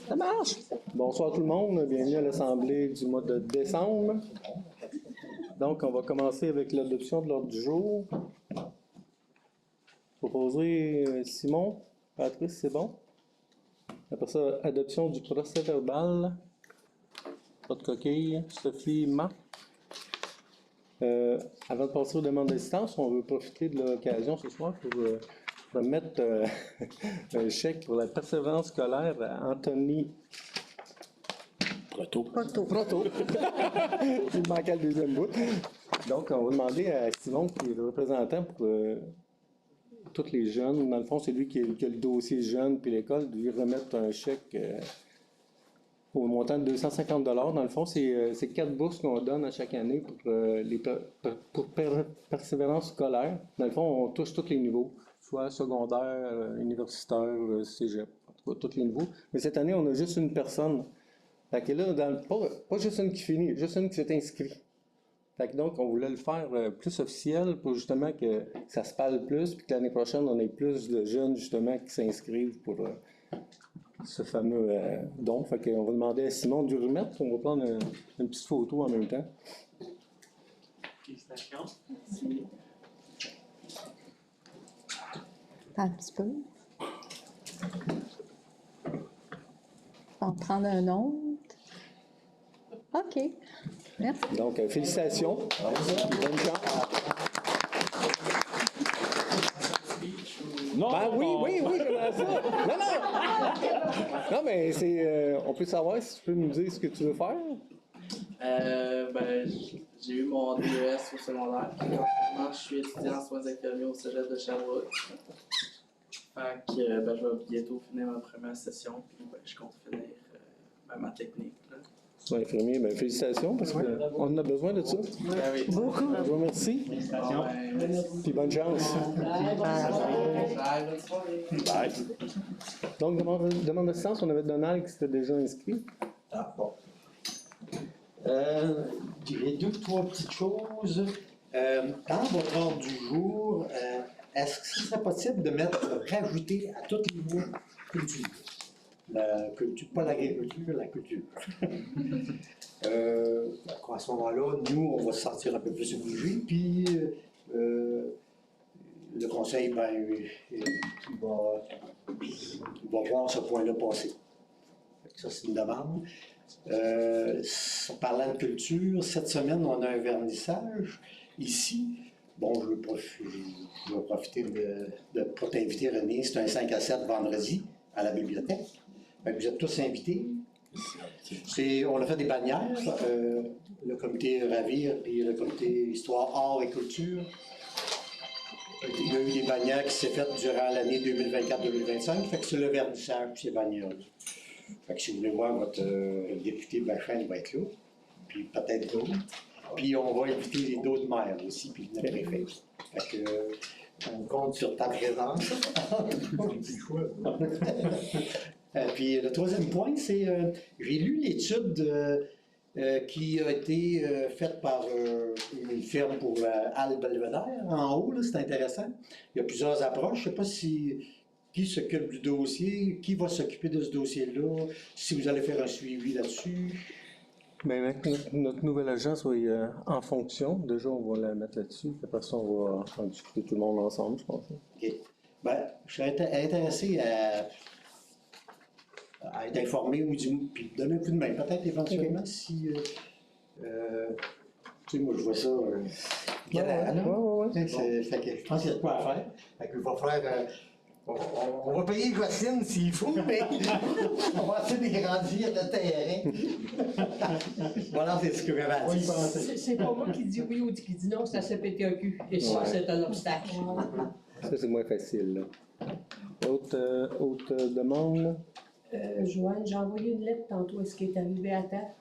Ça marche! Bonsoir tout le monde, bienvenue à l'Assemblée du mois de décembre. Donc, on va commencer avec l'adoption de l'ordre du jour. Proposer Simon, Patrice, c'est bon? Après ça, adoption du procès-verbal. Pas de coquille. Sophie, Marc. Avant de passer aux demandes d'assistance, on veut profiter de l'occasion ce soir pour remettre un chèque pour la persévérance scolaire à Anthony Proto. Il manquait le deuxième bout. Donc, on va demander à Simon, qui est le représentant pour tous les jeunes. Dans le fond, c'est lui qui a le dossier jeune puis l'école, de lui remettre un chèque au montant de 250 $. Dans le fond, c'est 4 bourses qu'on donne à chaque année pour persévérance scolaire. Dans le fond, on touche tous les niveaux, soit secondaire, universitaire, cégep, en tout cas, tous les niveaux. Mais cette année, on a juste une personne. Fait que là, pas juste une qui finit, juste une qui s'est inscrite. Fait que donc, on voulait le faire plus officiel pour justement que ça se parle plus, puis que l'année prochaine, on ait plus de jeunes justement qui s'inscrivent pour ce fameux don. Fait qu'on va demander à Simon de lui remettre. On va prendre une petite photo en même temps. Félicitations. Un petit peu. On va prendre un autre. OK. Merci. Donc, félicitations. Bonne chance. Non, Ben oui, j'aimerais ça. Non, mais c'est. On peut savoir si tu peux nous dire ce que tu veux faire? J'ai eu mon DES au secondaire. Puis en ce moment, je suis étudiant en soins infirmiers au cégep de Sherbrooke. Fait que je vais bientôt finir ma première session. Puis je compte finir ma technique. Là. Soins infirmiers, ben félicitations parce qu'on en a besoin de ça. Ben oui. Beaucoup. Je vous remercie. Félicitations. Puis bonne chance. Bye. Donc, demande d'assistance, on avait Donald qui s'était déjà inscrit. Ah, bon. Je dirais 2 ou 3 petites choses. Dans votre ordre du jour, est-ce que ce serait possible de rajouter à tous les mots culture? La culture, pas l'agriculture, la culture. À ce moment-là, nous, on va se sentir un peu plus obligés, puis le conseil, il va voir ce point-là passer. Ça, c'est une demande. Parlant de culture, cette semaine, on a un vernissage ici. Bon, je vais profiter pour t'inviter, René. C'est un 5 à 7 vendredi à la bibliothèque. Vous êtes tous invités. On a fait des bannières. Le comité Ravir et le comité Histoire, Art et Culture. Il y a eu des bannières qui s'est faites durant l'année 2024-2025. Fait que c'est le vernissage de ces bannières-là. Fait que si vous voulez voir votre député Bachin, il va être là. Puis peut-être d'autres. Puis on va inviter les d'autres maires aussi, puis le préfet. Fait que on compte sur ta présence. Puis le troisième point, c'est j'ai lu l'étude qui a été faite par une firme pour Al Belvedere. En haut, c'est intéressant. Il y a plusieurs approches. Je ne sais pas qui s'occupe du dossier, qui va s'occuper de ce dossier-là, si vous allez faire un suivi là-dessus. Bien, avec notre nouvelle agence va en fonction. Déjà, on va la mettre là-dessus. Après ça, on va en discuter tout le monde ensemble, je pense. OK. Je serais intéressé à être informé ou puis donner un coup de main, peut-être éventuellement, si. Tu sais, moi, je vois ça. Fait que je pense qu'il y a de quoi à faire. Fait qu'il va faire. On va payer Gosselin s'il faut, mais on va essayer de grandir le terrain. Voilà, c'est ce que j'avais à dire. C'est pas moi qui dis oui ou qui dis non, c'est la CPTAQ. Et ça, c'est un obstacle. Ça, c'est moins facile. Autre demande? Joanne, j'ai envoyé une lettre tantôt. Est-ce qu'elle est arrivée à temps?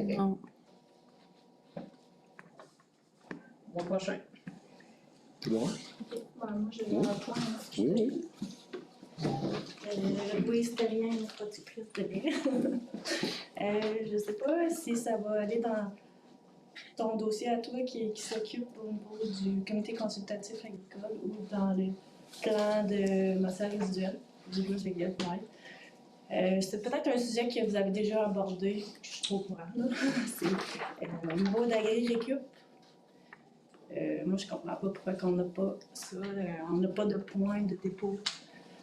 Non. Au prochain. C'est bon? Moi, j'ai un point. Oui. Oui, c'était rien, productrice de bien. Je ne sais pas si ça va aller dans ton dossier à toi qui s'occupe au niveau du comité consultatif agricole ou dans le plan de matières résiduelles. J'ai vu avec le slide. C'est peut-être un sujet que vous avez déjà abordé, que je suis trop au courant, là. C'est au niveau d'agri-récup. Moi, je comprends pas pourquoi on n'a pas ça. On n'a pas de point de dépôt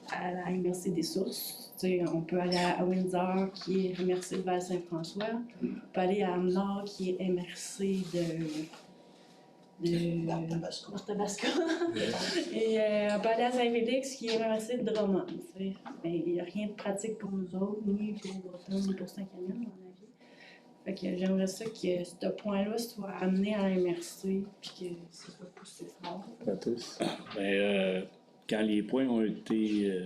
à la MRC des sources. Tu sais, on peut aller à Windsor, qui est MRC de Val-Saint-François. On peut aller à Amnord, qui est MRC de Tabasco. Et on peut aller à Saint-Félix, qui est MRC de Drummond. Tu sais. Mais il n'y a rien de pratique pour nous autres, ni pour Breton, ni pour Saint-Canyon, à mon avis. Fait que j'aimerais ça que ce point-là soit amené à la MRC, puis que ça soit poussé fort. À tous. Quand les points ont été.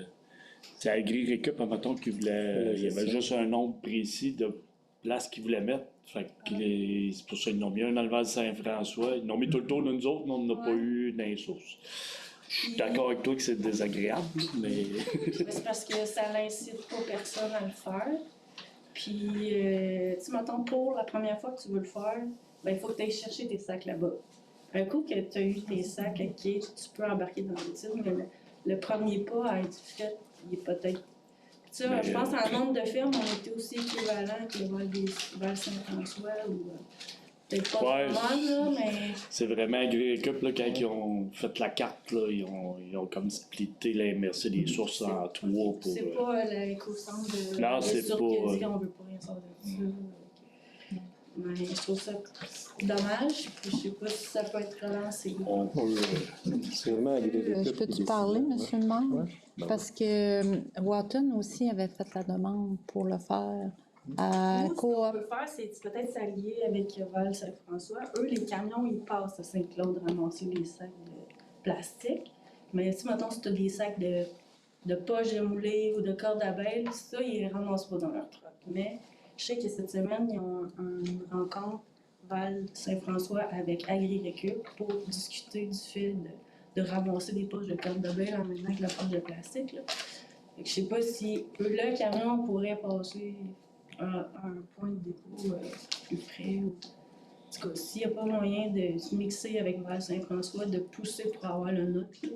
C'est Agri-Récup, admettons qu'il voulait. Il y avait juste un nombre précis de places qu'ils voulaient mettre. Fait que c'est pour ça qu'ils en ont mis un dans le Val-Saint-François. Ils en ont mis tout le tour de nous autres, mais on n'en a pas eu dans les sources. Je suis d'accord avec toi que c'est désagréable, mais. C'est parce que ça n'incite pas personne à le faire. Puis, tu m'entends, pour la première fois que tu veux le faire, ben, il faut que tu ailles chercher tes sacs là-bas. Un coup que tu as eu tes sacs, ok, tu peux embarquer dans l'outil, mais le premier pas à être fait, il est peut-être. Tu sais, je pense qu'en nombre de fermes, on était aussi équivalent que le Val-Saint-François ou. Peut-être pas Ouais, vraiment, là, mais. C'est vraiment Agri-Récup, là, quand ils ont fait la carte, là, ils ont comme splitté la MRC des sources en trois pour. C'est pas l'éco-centre de. Non, c'est pas. Qui dit qu'on veut pas rien sortir de ça. Mais je trouve ça dommage, puis je sais pas si ça peut être relancé. C'est vraiment agréable. Je peux-tu parler, monsieur le maire? Ouais. Ben Parce que Wharton aussi avait fait la demande pour le faire à Nous, ce qu'on Coop. peut faire, c'est peut-être s'allier avec Val-Saint-François. Eux, les camions, ils passent à Saint-Claude ramasser les sacs de plastique. Mais si, mettons, si tu as des sacs de poches de moulée ou de cordes d'abeilles, ça, ils ne ramassent pas dans leur truck. Mais je sais que cette semaine, ils ont une rencontre Val-Saint-François avec Agri-Récup pour discuter du fait de ramasser des poches de cordes d'abeilles en même temps que la poche de plastique. Là. Fait que je sais pas si le camion pourrait passer un point de dépôt plus près. Ou... En tout cas, s'il n'y a pas moyen de se mixer avec Val-Saint-François, de pousser pour avoir le nôtre. Là.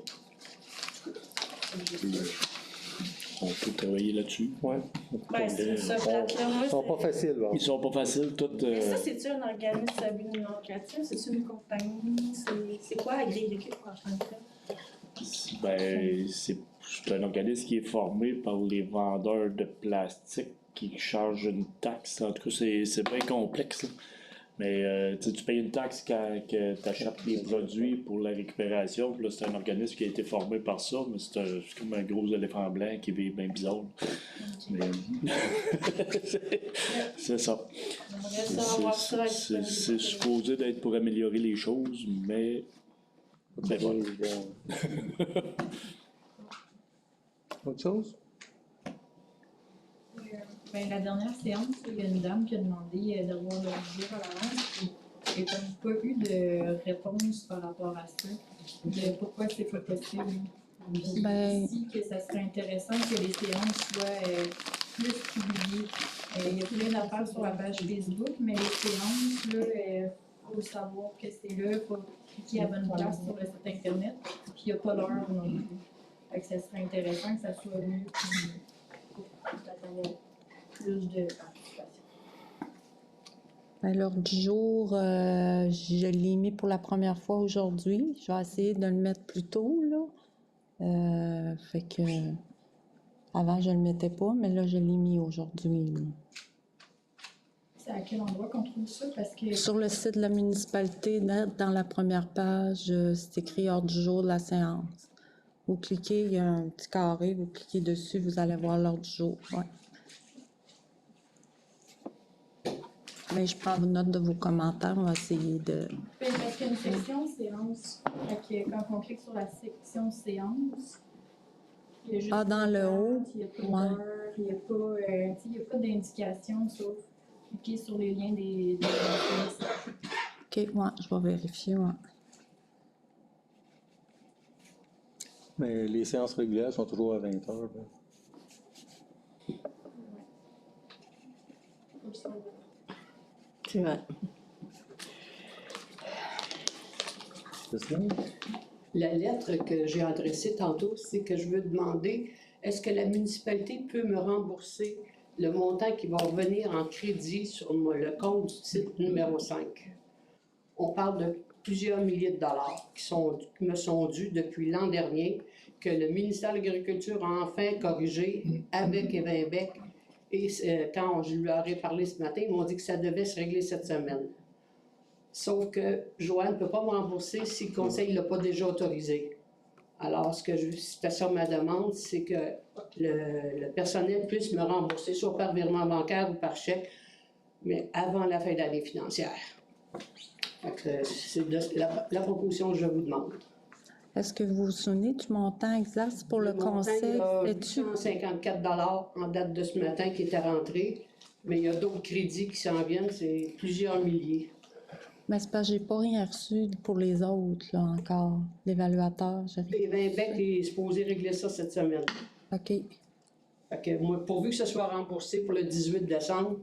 On peut travailler là-dessus. Ouais. Ben, c'est ça, plate, là. Moi, Ils sont pas faciles, bon. Ils sont pas faciles, toutes. Mais ça, c'est-tu un organisme à but non lucratif? C'est-tu une compagnie? C'est quoi Agri-Récup en tant que tel? Ben, c'est un organisme qui est formé par les vendeurs de plastique qui chargent une taxe. En tout cas, c'est bien complexe, là. Mais tu payes une taxe quand tu achètes les produits pour la récupération. Puis là, c'est un organisme qui a été formé par ça, mais c'est comme un gros éléphant blanc qui est bien bizarre. Mais, c'est ça. J'aimerais savoir ça. C'est supposé d'être pour améliorer les choses, mais. Ben voilà. Autre chose? Ben, la dernière séance, il y a une dame qui a demandé d'avoir le budget à l'avance. J'ai comme pas eu de réponse par rapport à ça, de pourquoi c'est pas possible. Puis Ben- aussi que ça serait intéressant que les séances soient plus publiées. Il y a plein d'affaires sur la page Facebook, mais les séances, il faut savoir que c'est là, il faut cliquer à bonne place sur le site internet, puis il n'y a pas l'heure non plus. Fait que ça serait intéressant que ça soit mieux publié pour d'avoir plus de participation. Ben, l'ordre du jour, je l'ai mis pour la première fois aujourd'hui. Je vais essayer de le mettre plus tôt, là. Fait que avant, je ne le mettais pas, mais là, je l'ai mis aujourd'hui. Là. C'est à quel endroit qu'on trouve ça? Parce que Sur le site de la municipalité, dans la première page, c'est écrit ordre du jour de la séance. Vous cliquez, il y a un petit carré, vous cliquez dessus, vous allez voir l'ordre du jour. Ouais. Mais je prends note de vos commentaires, on va essayer de... ben, parce qu'il y a une section séance. Fait que quand on clique sur la section séance, il y a juste Ah, dans le haut? il n'y a pas Ouais. d'heure, il n'y a pas, il y a pas d'indication sauf cliquer sur les liens des OK, ouais, je vais vérifier, ouais. Mais les séances régulières sont toujours à 20h. C'est vrai. C'est ça? La lettre que j'ai adressée tantôt, c'est que je veux demander, est-ce que la municipalité peut me rembourser le montant qui va revenir en crédit sur le compte du titre numéro 5? On parle de plusieurs milliers de dollars qui me sont dus depuis l'an dernier, que le ministère de l'Agriculture a enfin corrigé avec Evinbec. Et quand je leur ai parlé ce matin, ils m'ont dit que ça devait se régler cette semaine. Sauf que Joanne ne peut pas me rembourser si le conseil ne l'a pas déjà autorisé. Alors, c'était ça ma demande, c'est que le personnel puisse me rembourser, soit par virement bancaire ou par chèque, mais avant la fin de l'année financière. C'est la proposition que je vous demande. Est-ce que vous vous souvenez du montant exact pour le conseil? Il y a 854 en date de ce matin qui était rentré, mais il y a d'autres crédits qui s'en viennent, c'est plusieurs milliers. Mais c'est parce que j'ai pas rien reçu pour les autres, là, encore. L'évaluateur, j'ai rien. Et Vinbec est supposé régler ça cette semaine. OK. Fait que moi, pourvu que ce soit remboursé pour le 18 décembre,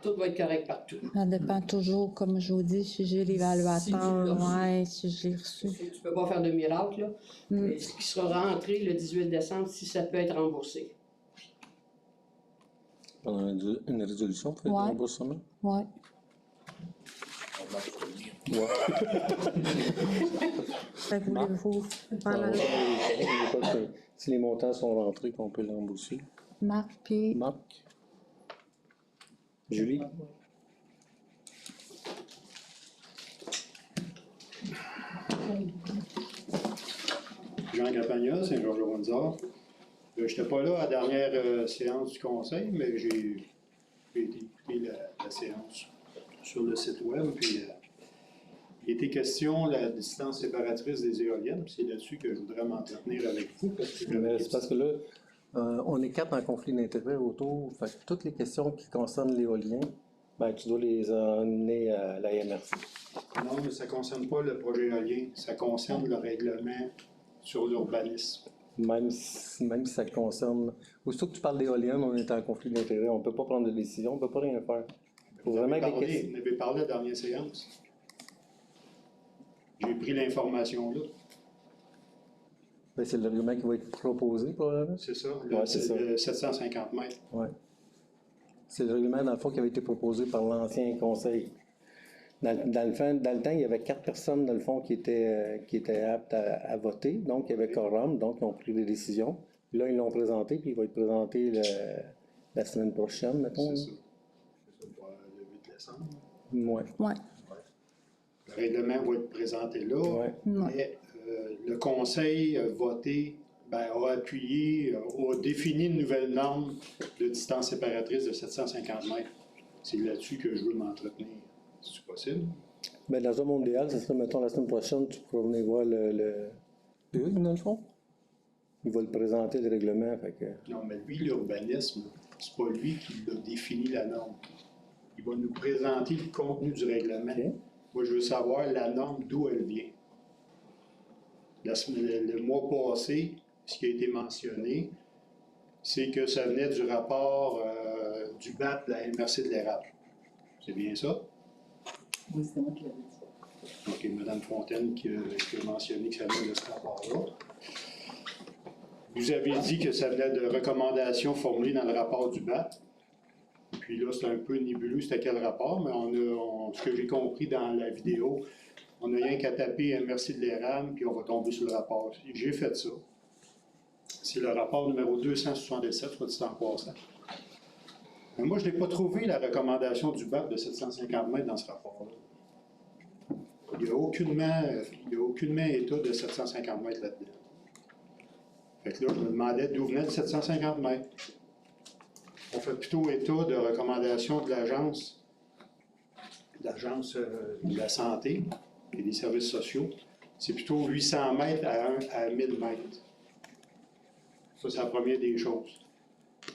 tout va être correct partout. Ça dépend toujours, comme je vous dis, si j'ai l'évaluateur, Si tu l'as reçu. ouais, si je l'ai reçu. Tu peux pas faire de miracle, là. Mais ce qui sera rentré le 18 décembre, si ça peut être remboursé. Pendant une résolution pour le Ouais. remboursement? Ouais. Ouais. Fait que voulez-vous faire la... Si les montants sont rentrés, qu'on peut le rembourser. Marc, puis... Marc? Julie? Jean Capagna, Saint-Georges-au-Windsor. Je n'étais pas là à la dernière séance du conseil, mais j'ai été écouter la séance sur le site web. Puis, il était question de la distance séparatrice des éoliennes. C'est là-dessus que je voudrais m'entretenir avec vous. Mais c'est parce que là, on est quatre en conflit d'intérêts autour. Fait que toutes les questions qui concernent l'éolien, ben, tu dois les emmener à la MRC. Non, mais ça ne concerne pas le projet éolien. Ça concerne le règlement sur l'urbanisme. Même si ça concerne... Aussitôt que tu parles d'éoliennes, on est en conflit d'intérêts. On ne peut pas prendre de décision, on ne peut pas rien faire. Faut vraiment que les questions... Vous avez parlé à la dernière séance. J'ai pris l'information là. Ben, c'est le règlement qui va être proposé, probablement. C'est ça, Ouais, c'est ça. le 750 mètres. Ouais. C'est le règlement, dans le fond, qui avait été proposé par l'ancien conseil. Dans le temps, il y avait 4 personnes, dans le fond, qui étaient aptes à voter. Donc, il y avait quorum, donc ils ont pris des décisions. Là, ils l'ont présenté, puis il va être présenté la semaine prochaine, mettons. C'est ça. C'est ça pour le 8 décembre. Ouais. Ouais. Le règlement va être présenté là, Ouais. mais le conseil a voté, a appuyé, a défini une nouvelle norme de distance séparatrice de 750 mètres. C'est là-dessus que je veux m'entretenir. C'est possible? Ben, dans un monde idéal, ce serait, mettons, la semaine prochaine, tu pourras venir voir le Hugues, dans le fond. Il va le présenter, le règlement. Fait que... Non, mais lui, l'urbanisme, c'est pas lui qui a défini la norme. Il va nous présenter le contenu du règlement. Okay. Moi, je veux savoir la norme, d'où elle vient. Le mois passé, ce qui a été mentionné, c'est que ça venait du rapport du BAP de la MRC de l'érable. C'est bien ça? Oui, c'est moi qui l'avais dit. OK, Mme Fontaine qui a mentionné que ça venait de ce rapport-là. Vous avez dit que ça venait de recommandations formulées dans le rapport du BAP. Puis là, c'est un peu nébuleux, c'était quel rapport, mais ce que j'ai compris dans la vidéo, on n'a rien qu'à taper MRC de l'érable, puis on va tomber sur le rapport. J'ai fait ça. C'est le rapport numéro 277, soit dit en passant. Mais moi, je n'ai pas trouvé la recommandation du BAP de 750 mètres dans ce rapport-là. Il n'y a aucunement état de 750 mètres là-dedans. Fait que là, je me demandais d'où venait le 750 mètres. On fait plutôt état de recommandations de l'agence de la santé et des services sociaux. C'est plutôt 800 mètres à 1000 mètres. Ça, c'est la première des choses.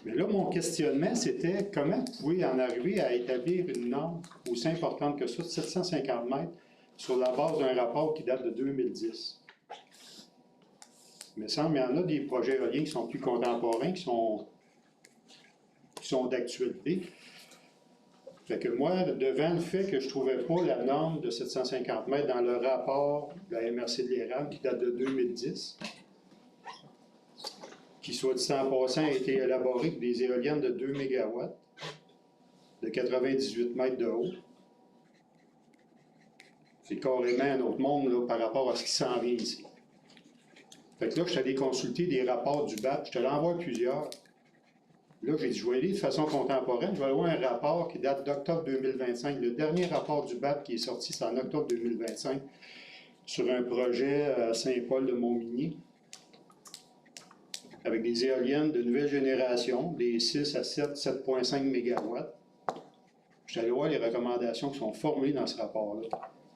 Mais là, mon questionnement, c'était comment vous pouvez en arriver à établir une norme aussi importante que ça, de 750 mètres, sur la base d'un rapport qui date de 2010. Il me semble qu'il y en a des projets éoliens qui sont plus contemporains, qui sont d'actualité. Fait que moi, devant le fait que je ne trouvais pas la norme de 750 mètres dans le rapport de la MRC de l'érable qui date de 2010, qui, soit dit en passant, a été élaboré pour des éoliennes de 2 MW, de 98 mètres de haut. C'est carrément un autre monde là, par rapport à ce qui s'en vient ici. Fait que là, je suis allé consulter des rapports du BAP, je te l'envoie plusieurs. Là, j'ai dit, je vais aller de façon contemporaine, je vais avoir un rapport qui date d'octobre 2025. Le dernier rapport du BAP qui est sorti, c'est en octobre 2025, sur un projet à Saint-Paul-de-Montmigny, avec des éoliennes de nouvelle génération, des 6 à 7, 7,5 MW. Je suis allé voir les recommandations qui sont formulées dans ce rapport-là.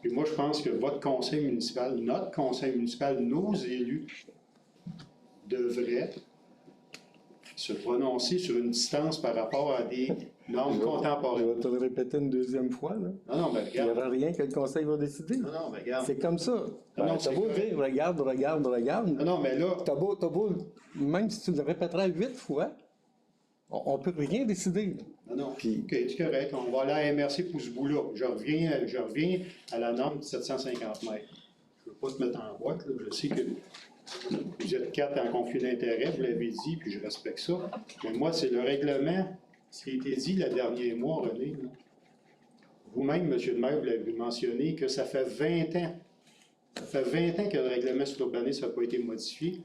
Puis moi, je pense que votre conseil municipal, notre conseil municipal, nos élus devraient se prononcer sur une distance par rapport à des normes Je contemporaines. vais te le répéter une deuxième fois. Là. Non, mais Il n'y regarde. aura rien que le conseil va décider. Non, mais regarde. C'est comme ça. Non, T'as c'est beau correct. dire, regarde. Non, mais là, T'as beau, même si tu le répéteras 8 fois, on ne peut rien décider. non. Puis- OK, c'est correct. On va aller à MRC pour ce bout-là. Je reviens à la norme de 750 mètres. Je ne veux pas te mettre en boîte. Là. Je sais que vous êtes 4 en conflit d'intérêts, vous l'avez dit, puis je respecte ça. Mais moi, c'est le règlement, ce qui a été dit le dernier mois, René. Là. Vous-même, M. le maire, vous l'avez mentionné, que ça fait 20 ans. Ça fait 20 ans que le règlement sur l'urbanisme n'a pas été modifié.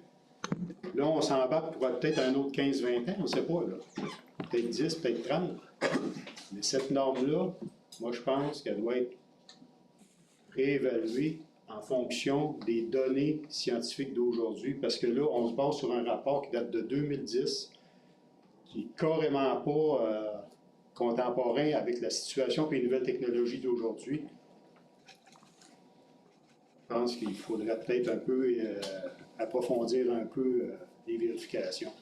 Là, on s'embarque pour peut-être un autre 15-20 ans, on ne sait pas. Peut-être 10, peut-être 30. Mais cette norme-là, moi, je pense qu'elle doit être réévaluée en fonction des données scientifiques d'aujourd'hui, parce que là, on se base sur un rapport qui date de 2010, qui n'est carrément pas contemporain avec la situation et les nouvelles technologies d'aujourd'hui. Je pense qu'il faudrait peut-être un peu approfondir un peu les vérifications.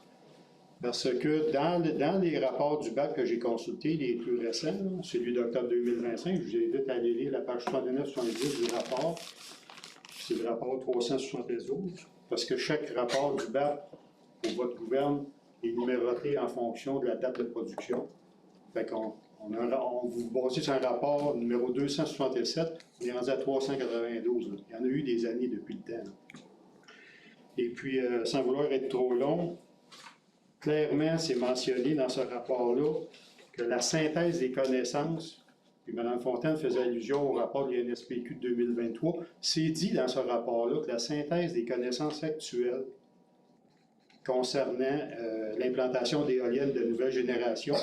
Parce que dans les rapports du BAC que j'ai consultés, les plus récents, là, celui d'octobre 2025, je vous invite à aller lire la page 69-70 du rapport. C'est le rapport 372, parce que chaque rapport du BAP pour votre gouverne est numéroté en fonction de la date de production. Fait qu'on vous basez sur un rapport numéro 267, on est rendu à 392. Là. Il y en a eu des années depuis le temps. Là. Et puis, sans vouloir être trop long, clairement, c'est mentionné dans ce rapport-là que la synthèse des connaissances, puis Mme Fontaine faisait allusion au rapport de l'INSPQ de 2023, c'est dit dans ce rapport-là que la synthèse des connaissances actuelles concernant l'implantation d'éoliennes de nouvelle génération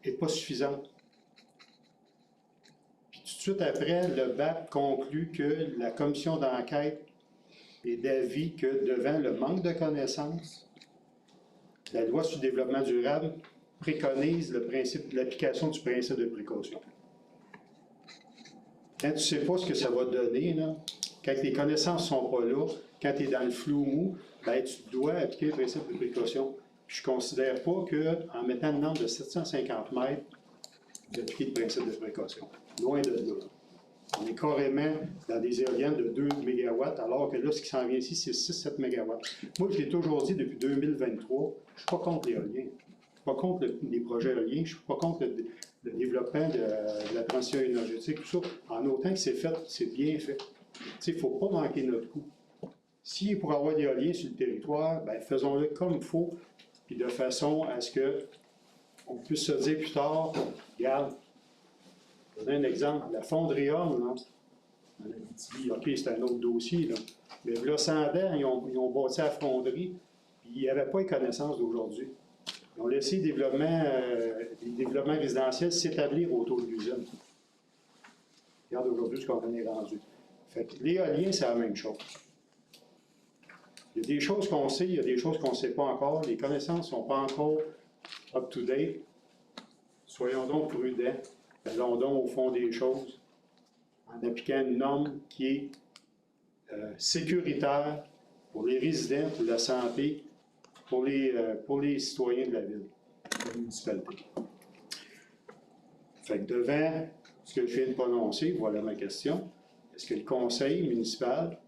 n'est pas suffisante. Puis tout de suite après, le BAP conclut que la commission d'enquête est d'avis que devant le manque de connaissances, la loi sur le développement durable préconise l'application du principe de précaution. Quand tu ne sais pas ce que ça va donner, là, quand les connaissances ne sont pas là, quand tu es dans le flou mou, ben, tu dois appliquer le principe de précaution. Puis je ne considère pas qu'en mettant le nombre de 750 mètres, vous appliquez le principe de précaution. Loin de là. On est carrément dans des éoliennes de 2 MW, alors que là, ce qui s'en vient ici, c'est 6-7 MW. Moi, je l'ai toujours dit depuis 2023, je ne suis pas contre l'éolien. Je ne suis pas contre les projets éoliens, je ne suis pas contre le développement de la transition énergétique, tout ça. En autant que c'est fait, c'est bien fait. Il ne faut pas manquer notre coup. Si pour avoir des éoliens sur le territoire, ben, faisons-le comme il faut, puis de façon à ce qu'on puisse se dire plus tard, regarde, je vais donner un exemple, la fonderie Homme, là, on a dit, OK, c'est un autre dossier, là. Mais là, 100 ans, ils ont bâti la fonderie, puis ils n'avaient pas les connaissances d'aujourd'hui. Ils ont laissé les développements résidentiels s'établir autour de l'usine. Regarde aujourd'hui ce qu'on en est rendu. Fait que l'éolien, c'est la même chose. Il y a des choses qu'on sait, il y a des choses qu'on ne sait pas encore. Les connaissances ne sont pas encore up-to-date. Soyons donc prudents. Allons donc au fond des choses en appliquant une norme qui est sécuritaire pour les résidents, pour la santé, pour les citoyens de la ville, de la municipalité. Fait que devant ce que je viens de prononcer, voilà ma question. Est-ce que le conseil municipal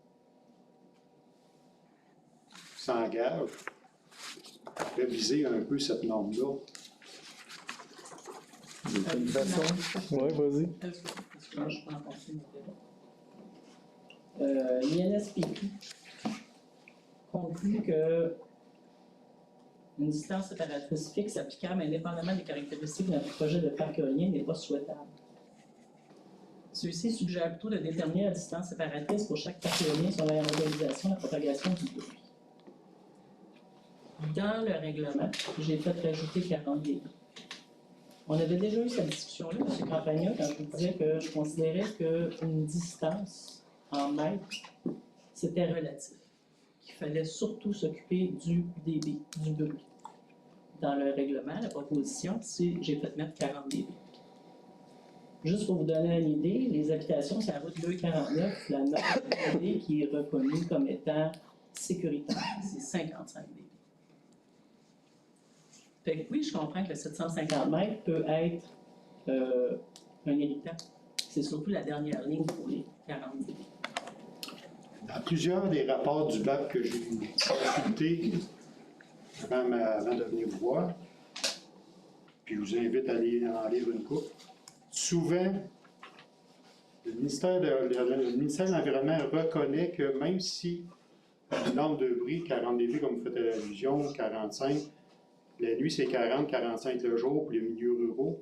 s'engage à réviser un peu cette norme-là? De toute façon. Oui, vas-y. Excuse-moi, je prends continuer mon débat. L'INSPQ conclut que Une distance séparatrice fixe applicable indépendamment des caractéristiques d'un projet de parc éolien n'est pas souhaitable. Ceux-ci suggèrent plutôt de déterminer la distance séparatrice pour chaque parc éolien sur la localisation et la propagation du bruit. Dans le règlement, j'ai fait rajouter 40 dB. On avait déjà eu cette discussion-là, M. Campagna, quand je vous disais que je considérais qu'une distance en mètres, c'était relatif. Qu'il fallait surtout s'occuper du dB, du bruit. Dans le règlement, la proposition, j'ai fait mettre 40 dB. Juste pour vous donner une idée, les habitations sur la route 249, la norme dB qui est reconnue comme étant sécuritaire, c'est 55 dB. Fait que oui, je comprends que le 750 mètres peut être un irritant. C'est surtout la dernière ligne pour les 40 dB. Dans plusieurs des rapports du BAP que j'ai consultés avant de venir vous voir, puis je vous invite à en lire une couple, souvent, le ministère de l'Environnement reconnaît que même si une norme de bruit, 40 dB comme vous faites allusion, 45, la nuit c'est 40, 45 le jour pour les milieux ruraux,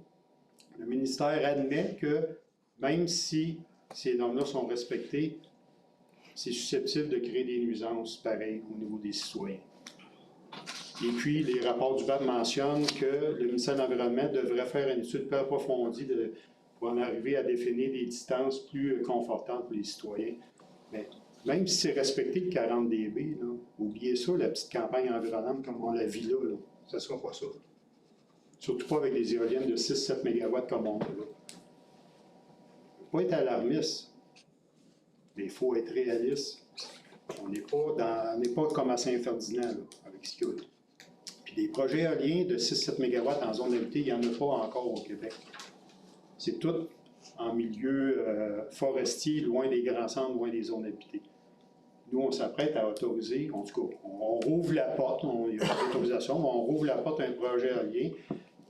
le ministère admet que même si ces normes-là sont respectées, c'est susceptible de créer des nuisances pareilles au niveau des citoyens. Et puis, les rapports du BAP mentionnent que le ministère de l'Environnement devrait faire une étude plus approfondie pour en arriver à définir des distances plus confortables pour les citoyens. Mais même si c'est respecté le 40 dB, là, oubliez ça, la petite campagne environnante comme on la vit là, ça ne sera pas ça. Surtout pas avec des éoliennes de 6-7 MW comme on a là. Il ne faut pas être alarmiste, mais il faut être réaliste. On n'est pas comme à Saint-Ferdinand là, avec ce qu'il y a là. Puis des projets éoliens de 6-7 MW en zone habitée, il n'y en a pas encore au Québec. C'est tout en milieu forestier, loin des grands centres, loin des zones habitées. Nous, on s'apprête à autoriser, en tout cas, on rouvre la porte, il y a une autorisation, mais on rouvre la porte à un projet éolien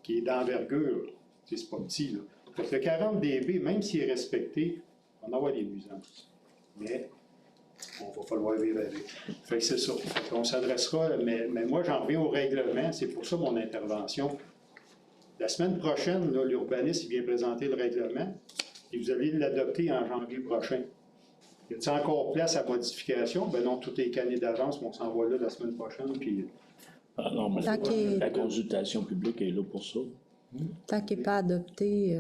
qui est d'envergure. C'est pas petit, là. Fait que le 40 dB, même s'il est respecté, on va avoir des nuisances. Mais on va falloir vivre avec. Fait que c'est ça. Fait qu'on s'adressera, mais moi, j'en reviens au règlement, c'est pour ça mon intervention. La semaine prochaine, l'urbaniste vient présenter le règlement et vous allez l'adopter en janvier prochain. Y a-t-il encore place à modification? Ben non, tout est canné d'avance, mais on s'en va là la semaine prochaine. Puis... Ah non, mais la consultation publique est là pour ça. Tant qu'il n'est pas adopté,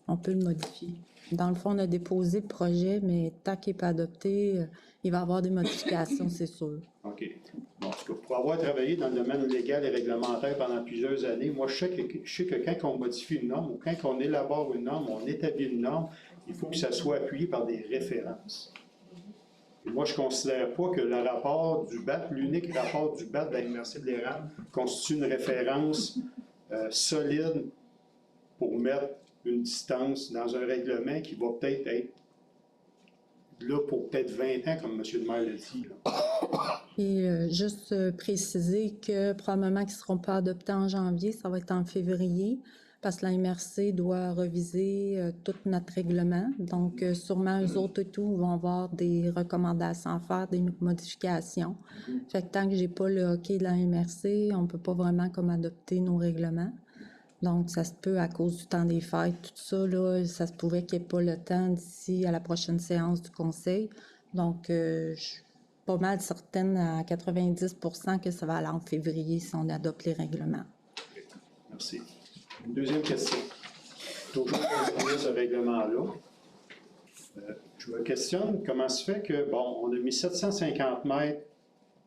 on peut le modifier. Dans le fond, on a déposé le projet, mais tant qu'il n'est pas adopté, il va y avoir des modifications, c'est sûr. OK. Bon, en tout cas, pour avoir travaillé dans le domaine légal et réglementaire pendant plusieurs années, moi, je sais que quand on modifie une norme ou quand on élabore une norme, on établit une norme, il faut que ça soit appuyé par des références. Et moi, je ne considère pas que le rapport du BAP, l'unique rapport du BAP de la MRC de l'Érable, constitue une référence solide pour mettre une distance dans un règlement qui va peut-être être là pour peut-être 20 ans, comme M. le maire l'a dit. Là. Et juste préciser que probablement qu'ils ne seront pas adoptés en janvier, ça va être en février, parce que la MRC doit reviser tout notre règlement. Donc, sûrement, eux autres et tout vont avoir des recommandations à faire, des modifications. Fait que tant que j'ai pas le OK de la MRC, on ne peut pas vraiment comme adopter nos règlements. Donc, ça se peut, à cause du temps des fêtes, tout ça, là, ça se pouvait qu'il n'y ait pas le temps d'ici à la prochaine séance du Conseil. Donc, je suis pas mal certaine à 90% que ça va aller en février si on adopte les règlements. Merci. Une deuxième question. Toujours concernant ce règlement-là. Je me questionne comment se fait que, bon, on a mis 750 mètres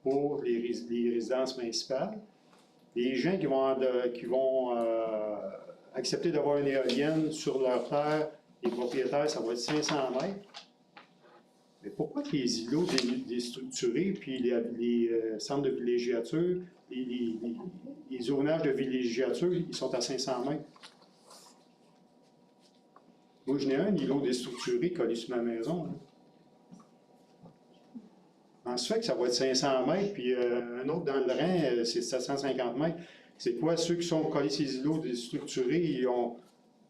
pour les résidences principales. Les gens qui vont accepter d'avoir une éolienne sur leur terre, les propriétaires, ça va être 500 mètres. Mais pourquoi les îlots déstructurés, puis les centres de villégiature, les zonages de villégiature, ils sont à 500 mètres? Moi, je n'ai un îlot déstructuré collé sur ma maison. Là. En ce fait que ça va être 500 mètres, puis un autre dans le Rhin, c'est 750 mètres. C'est quoi, ceux qui sont collés sur ces îlots déstructurés,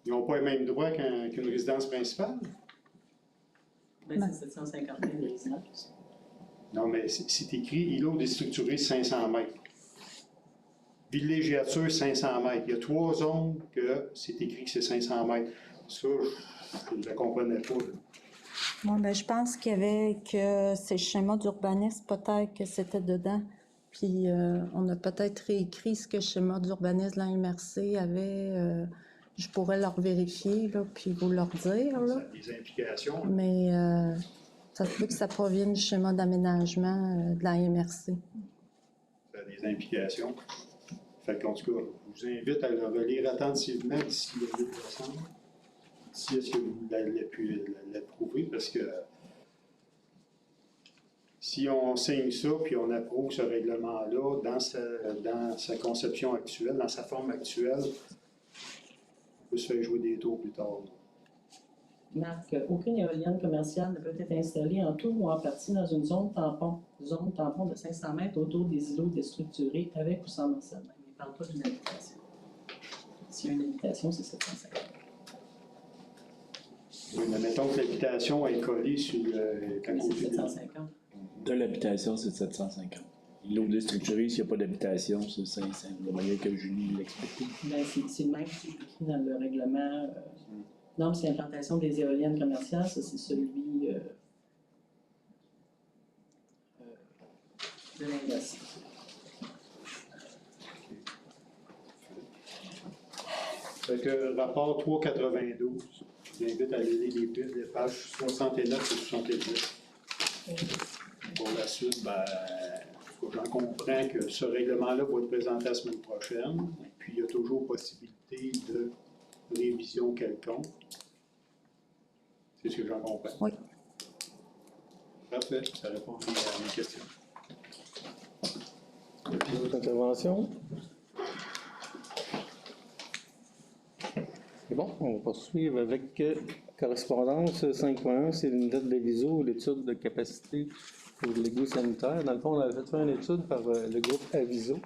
ils n'ont pas les mêmes droits qu'une résidence principale? Ben, c'est 750 000 de résidence. Non, mais c'est écrit îlot déstructuré 500 mètres. villégiature 500 mètres. Il y a 3 zones que c'est écrit que c'est 500 mètres. Ça, je ne le comprenais pas. Là. Bon, ben, je pense qu'il y avait que ces schémas d'urbanisme, peut-être que c'était dedans. Puis on a peut-être réécrit ce que le schéma d'urbanisme de la MRC avait. Je pourrais leur vérifier, là, puis vous leur dire. Ça Là. a des implications. Mais ça se peut que ça provienne du schéma d'aménagement de la MRC. Ça a des implications. Fait qu'en tout cas, je vous invite à le relire attentivement d'ici le 8 décembre. Si est-ce que vous l'avez pu l'approuver, parce que si on signe ça puis on approuve ce règlement-là dans sa conception actuelle, dans sa forme actuelle, on peut se faire jouer des tours plus tard. Marc, aucune éolienne commerciale ne peut être installée en tout ou en partie dans une zone tampon de 500 mètres autour des îlots déstructurés avec ou sans morcellement. Il ne parle pas d'une habitation. S'il y a une habitation, c'est 750. Oui, mais mettons que l'habitation est collée sur le Oui, c'est 750. De l'habitation, c'est 750. L'eau déstructurée, s'il n'y a pas d'habitation, c'est 500. De manière que Julie l'expliquait. Ben, c'est le même qui est écrit dans le règlement. Non, c'est l'implantation des éoliennes commerciales, ça c'est celui de l'industrie. Fait que rapport 392, je vous invite à lire les pages 69 et 70. Pour la suite, j'en comprends que ce règlement-là va être présenté la semaine prochaine. Et puis, il y a toujours possibilité de révision quelconque. C'est ce que j'en comprends. Oui. Parfait, ça répond à mes questions. D'autres interventions? C'est bon, on va poursuivre avec correspondance 5.1, c'est une date d'aviso, l'étude de capacité pour l'égout sanitaire. Dans le fond, on avait fait une étude par le groupe Aviso.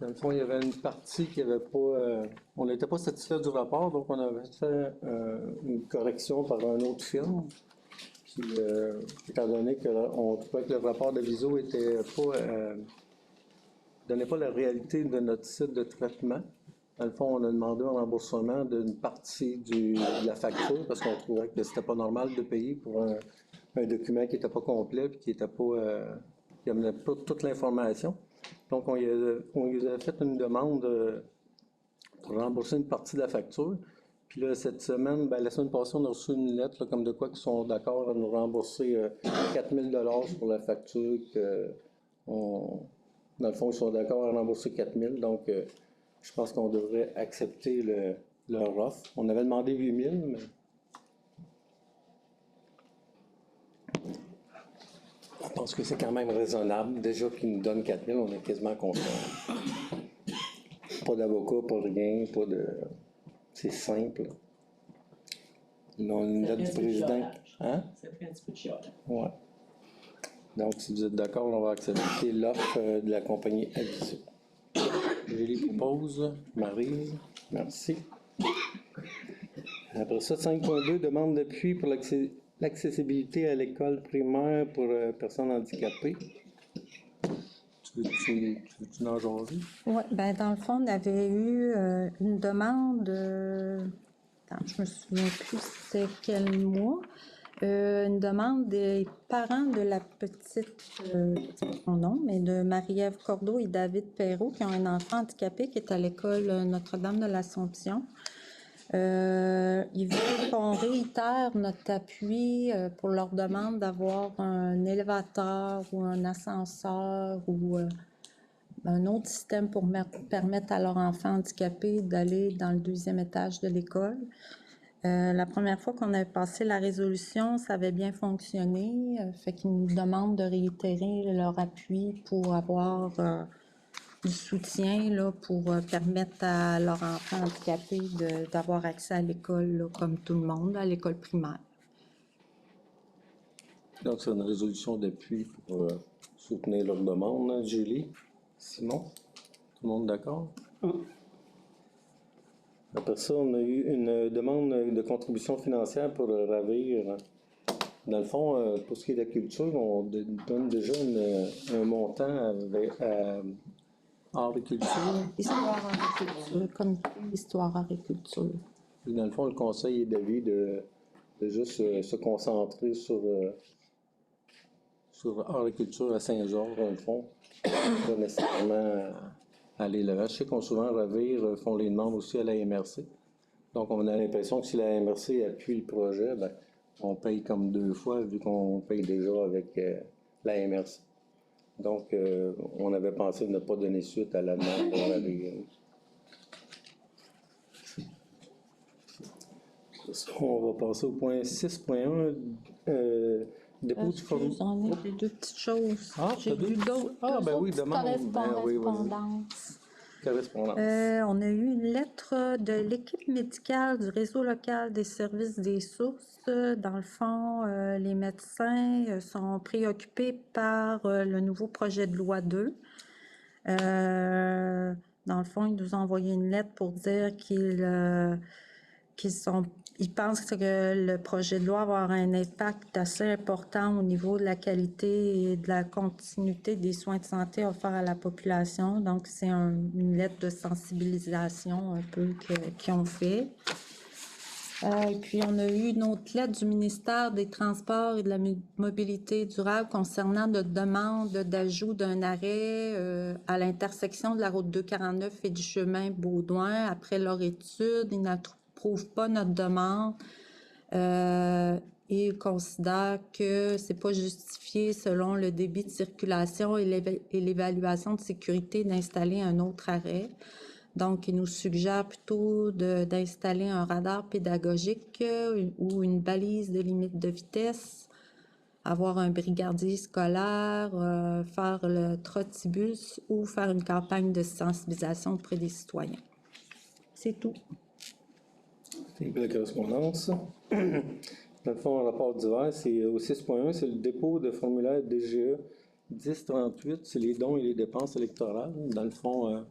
Dans le fond, il y avait une partie qui n'avait pas... on n'était pas satisfait du rapport, donc on avait fait une correction par un autre firme. Puis, étant donné qu'on trouvait que le rapport d'Aviso était pas... donnait pas la réalité de notre site de traitement. Dans le fond, on a demandé un remboursement d'une partie de la facture parce qu'on trouvait que c'était pas normal de payer pour un document qui n'était pas complet et qui était pas, qui n'amenait pas toute l'information. Donc, on lui a fait une demande pour rembourser une partie de la facture. Puis là, cette semaine, la semaine passée, on a reçu une lettre là, comme de quoi qu'ils sont d'accord à nous rembourser 4 000 $ pour la facture. Dans le fond, ils sont d'accord à rembourser 4 000 $. Donc, je pense qu'on devrait accepter leur offre. On avait demandé 8 000 $, mais... Je pense que c'est quand même raisonnable. Déjà qu'ils nous donnent 4 000 $, on est quasiment content. Pas d'avocat, pas rien, pas de... C'est simple. Ils ont une lettre du président. Hein? Ça fait un petit peu de chiolage. Ouais. Donc, si vous êtes d'accord, on va accepter l'offre de la compagnie Aviso. Julie propose, Marie, merci. Après ça, 5.2, demande d'appui pour l'accessibilité à l'école primaire pour personnes handicapées. Tu veux-tu en jaser? Oui, bien, dans le fond, on avait eu une demande, attends, je me souviens plus c'était quel mois, une demande des parents de la petite, son nom, mais de Marie-Ève Cordeau et David Perrault, qui ont un enfant handicapé qui est à l'école Notre-Dame de l'Assomption. Ils veulent qu'on réitère notre appui pour leur demande d'avoir un élévateur ou un ascenseur ou un autre système pour permettre à leur enfant handicapé d'aller dans le 2e étage de l'école. La première fois qu'on avait passé la résolution, ça avait bien fonctionné. Fait qu'ils nous demandent de réitérer leur appui pour avoir du soutien là, pour permettre à leur enfant handicapé d'avoir accès à l'école là, comme tout le monde, à l'école primaire. Donc, c'est une résolution d'appui pour soutenir leur demande, hein, Julie. Simon, tout le monde d'accord? Après ça, on a eu une demande de contribution financière pour Ravir. Dans le fond, pour ce qui est de la culture, on donne déjà un montant Agriculture. Histoire agriculture, comité histoire agriculture. Puis dans le fond, le conseil est d'avis de juste se concentrer sur agriculture à Saint-Georges, dans le fond. Pas nécessairement aller le reste. Je sais qu'on souvent revire, font les demandes aussi à la MRC. Donc on a l'impression que si la MRC appuie le projet, ben, on paye comme 2 fois vu qu'on paye déjà avec la MRC. Donc on avait pensé ne pas donner suite à la demande de la revire. On va passer au point 6.1, dépôt du formulaire. J'en ai des 2 petites choses. Ah, J'ai t'as vu deux? d'autres Ah, ben oui, petites demande. Ben oui, vas-y. correspondances. Correspondance. On a eu une lettre de l'équipe médicale du réseau local des services des sources. Dans le fond, les médecins sont préoccupés par le nouveau projet de loi 2. Dans le fond, ils nous ont envoyé une lettre pour dire ils pensent que le projet de loi va avoir un impact assez important au niveau de la qualité et de la continuité des soins de santé offerts à la population. Donc, c'est une lettre de sensibilisation un peu qu'ils ont fait. Et puis, on a eu une autre lettre du ministère des Transports et de la Mobilité durable concernant notre demande d'ajout d'un arrêt à l'intersection de la route 249 et du chemin Baudouin. Après leur étude, ils n'approuvent pas notre demande et ils considèrent que c'est pas justifié selon le débit de circulation et l'évaluation de sécurité d'installer un autre arrêt. Donc, il nous suggère plutôt d'installer un radar pédagogique ou une balise de limite de vitesse, avoir un brigadier scolaire, faire le trottibus ou faire une campagne de sensibilisation auprès des citoyens. C'est tout. C'est la correspondance. Dans le fond, un rapport divers, c'est au 6.1, c'est le dépôt de formulaire DGE 1038, c'est les dons et les dépenses électorales. Dans le fond,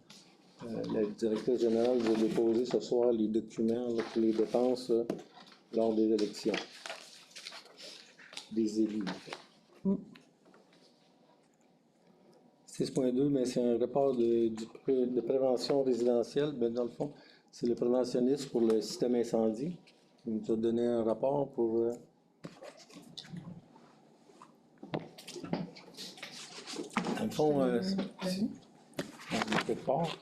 la directrice générale va déposer ce soir les documents pour les dépenses lors des élections des élus. 6.2, ben, c'est un rapport de prévention résidentielle. Ben, dans le fond, c'est le préventionniste pour le système incendie. Il nous a donné un rapport pour... Dans le fond, quelque part.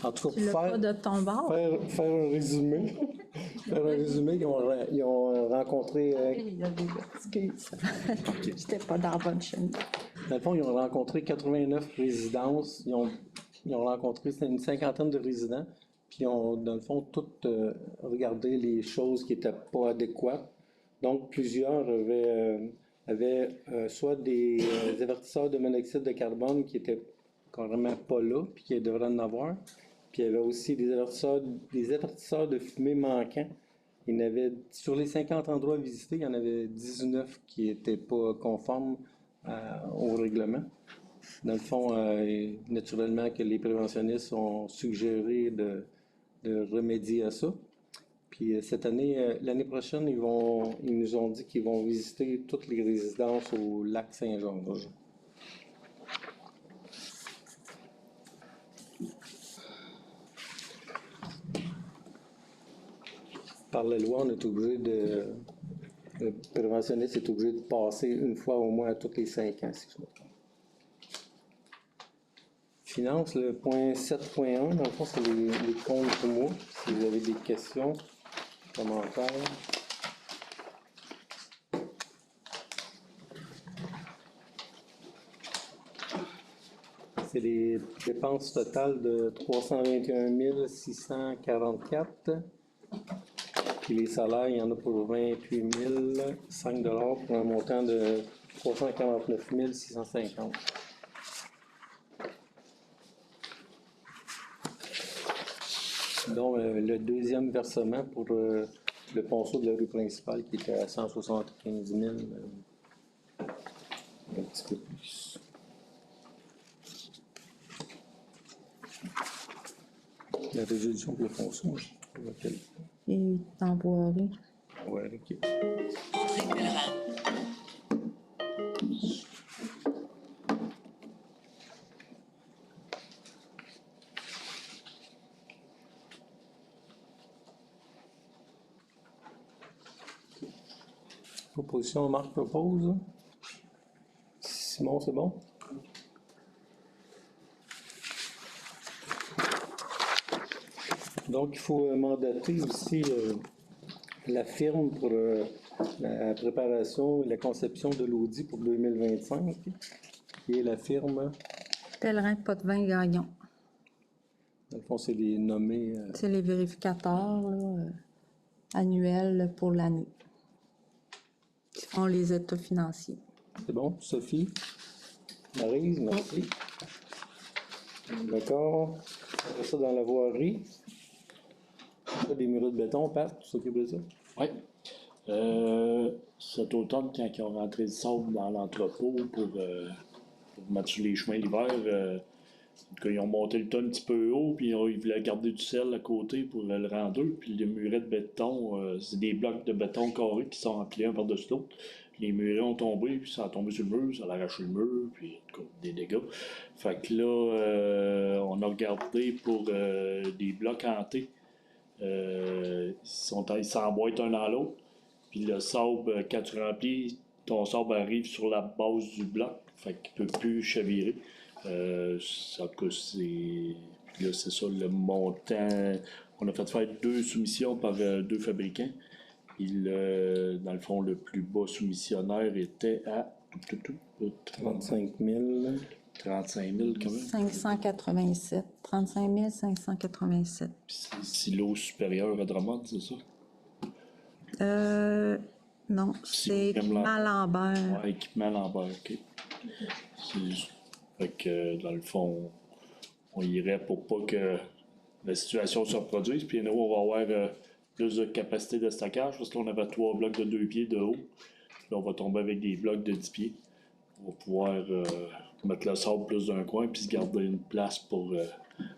En tout cas, Tu l'as pas de ton bord? faire un résumé. Faire un résumé, ils ont rencontré... Excuse. J'étais pas dans la bonne chaîne. Dans le fond, ils ont rencontré 89 résidences. Ils ont rencontré une cinquantaine de résidents. Puis ils ont, dans le fond, toutes regardé les choses qui n'étaient pas adéquates. Donc, plusieurs avaient soit des avertisseurs de monoxyde de carbone qui étaient carrément pas là, puis qui devraient en avoir. Puis il y avait aussi des avertisseurs de fumée manquants. Il y en avait, sur les 50 endroits visités, il y en avait 19 qui n'étaient pas conformes au règlement. Dans le fond, naturellement que les préventionnistes ont suggéré de remédier à ça. Puis cette année, l'année prochaine, ils nous ont dit qu'ils vont visiter toutes les résidences au lac Saint-Georges. Par la loi, on est obligé le préventionniste est obligé de passer une fois au moins à tous les 5 ans, si je me trompe. Finance, le point 7.1, dans le fond, c'est les comptes pour moi. Si vous avez des questions, commentaires. C'est les dépenses totales de 321 644. Puis les salaires, il y en a pour 28 005 $ pour un montant de 349 650. Donc, le deuxième versement pour le ponceau de la rue principale qui était à 175 000, un petit peu plus. La résolution pour le ponceau, je vois quelle. Et t'envoierai. Ouais, ok. Opposition, Marc propose. Simon, c'est bon? Donc, il faut mandater aussi la firme pour la préparation et la conception de l'audit pour 2025, qui est la firme, Pellerin Potvin Gagnon. dans le fond, c'est les nommés. C'est les vérificateurs là, annuels pour l'année qui font les états financiers. C'est bon? Sophie? Maryse, merci. D'accord. On fait ça dans la voirie. Des murs de béton, Pat, tu t'occupes de ça? Oui. Cet automne, quand ils ont rentré le sable dans l'entrepôt pour mettre sur les chemins l'hiver, en tout cas, ils ont monté le tas un petit peu haut, puis ils voulaient garder du sel à côté pour le rendre, puis les murets de béton, c'est des blocs de béton carré qui sont empilés un par-dessus l'autre. Les murets ont tombé, puis ça a tombé sur le mur, ça a arraché le mur, puis en tout cas, des dégâts. Fait que là, on a regardé pour des blocs hantés. Ils s'emboîtent un dans l'autre, puis le sable, quand tu remplis, ton sable arrive sur la base du bloc, fait qu'il ne peut plus chavirer. En tout cas, c'est ça le montant. On a fait faire 2 soumissions par 2 fabricants. Dans le fond, le plus bas soumissionnaire était à 35 000. 35 000 quand même. 587. 35 587. Puis c'est silo supérieur à Drummond, c'est ça? Non, c'est Malambert. Ouais, équipement Lambert, ok. Fait que dans le fond, on irait pour pas que la situation se reproduise. Puis nous, on va avoir plus de capacité de stockage parce qu'on avait 3 blocs de 2 pieds de haut. Là, on va tomber avec des blocs de 10 pieds. On va pouvoir mettre le sable plus d'un coin puis se garder une place pour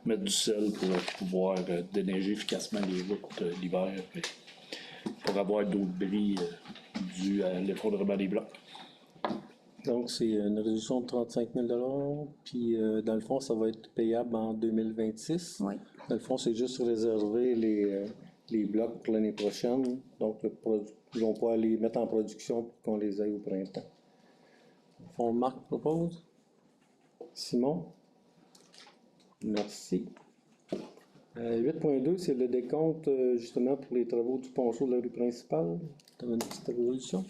mettre du sel pour pouvoir déneiger efficacement les routes l'hiver. Pour avoir d'autres bris dus à l'effondrement des blocs. Donc, c'est une réduction de 35 000 puis dans le fond, ça va être payable en 2026. Oui. Dans le fond, c'est juste réserver les blocs pour l'année prochaine. Donc, ils vont pouvoir les mettre en production pour qu'on les aille au printemps. Au fond, Marc propose. Simon? Merci. 8.2, c'est le décompte justement pour les travaux du ponceau de la rue principale. Tu as une petite résolution?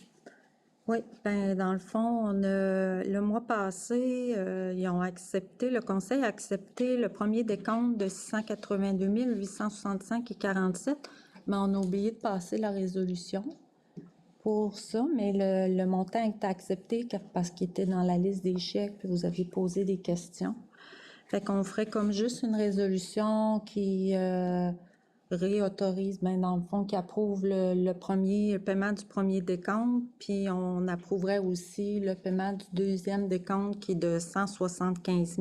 Oui, ben dans le fond, le mois passé, ils ont accepté, le conseil a accepté le premier décompte de 682 865,47, mais on a oublié de passer la résolution pour ça, mais le montant est accepté parce qu'il était dans la liste des chèques, puis vous aviez posé des questions. Fait qu'on ferait comme juste une résolution qui réautorise, ben dans le fond, qui approuve le paiement du premier décompte, puis on approuverait aussi le paiement du deuxième décompte qui est de 175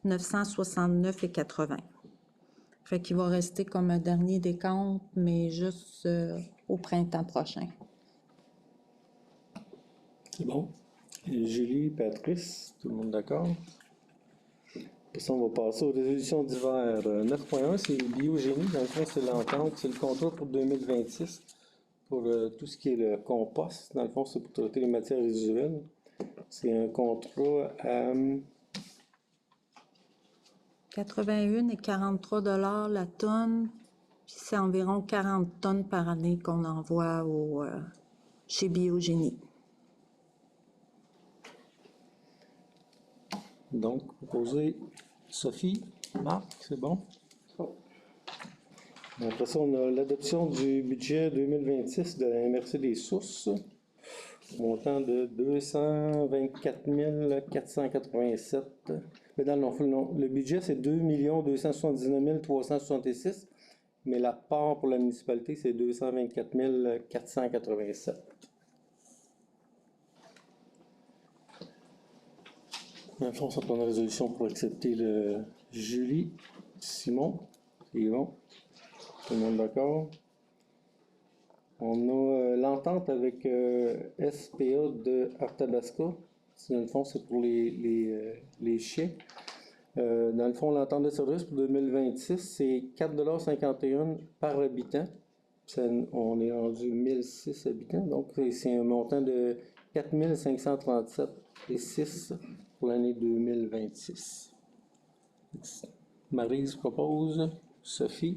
969,80. Fait qu'il va rester comme un dernier décompte, mais juste au printemps prochain. C'est bon. Et Julie, Patrice, tout le monde d'accord? Pour ça, on va passer aux résolutions d'hiver. 9.1, c'est biogénie. Dans le fond, c'est l'entente, c'est le contrat pour 2026 pour tout ce qui est le compost. Dans le fond, c'est pour traiter les matières résiduelles. C'est un contrat à 81 et 43 $ la tonne, puis c'est environ 40 tonnes par année qu'on envoie chez Biogénie. donc proposé Sophie, Marc, c'est bon? Après ça, on a l'adoption du budget 2026 de la MRC des sources, montant de 224 487. Mais le budget, c'est 2 279 366, mais la part pour la municipalité, c'est 224 487. Dans le fond, ça prend une résolution pour accepter le Julie, Simon, c'est bon. Tout le monde d'accord? On a l'entente avec SPA de Arthabasca. Dans le fond, c'est pour les chiens. Dans le fond, l'entente de service pour 2026, c'est 4,51 $ par habitant. On est rendu 1006 habitants, donc c'est un montant de 4537,6 pour l'année 2026. Maryse propose, Sophie,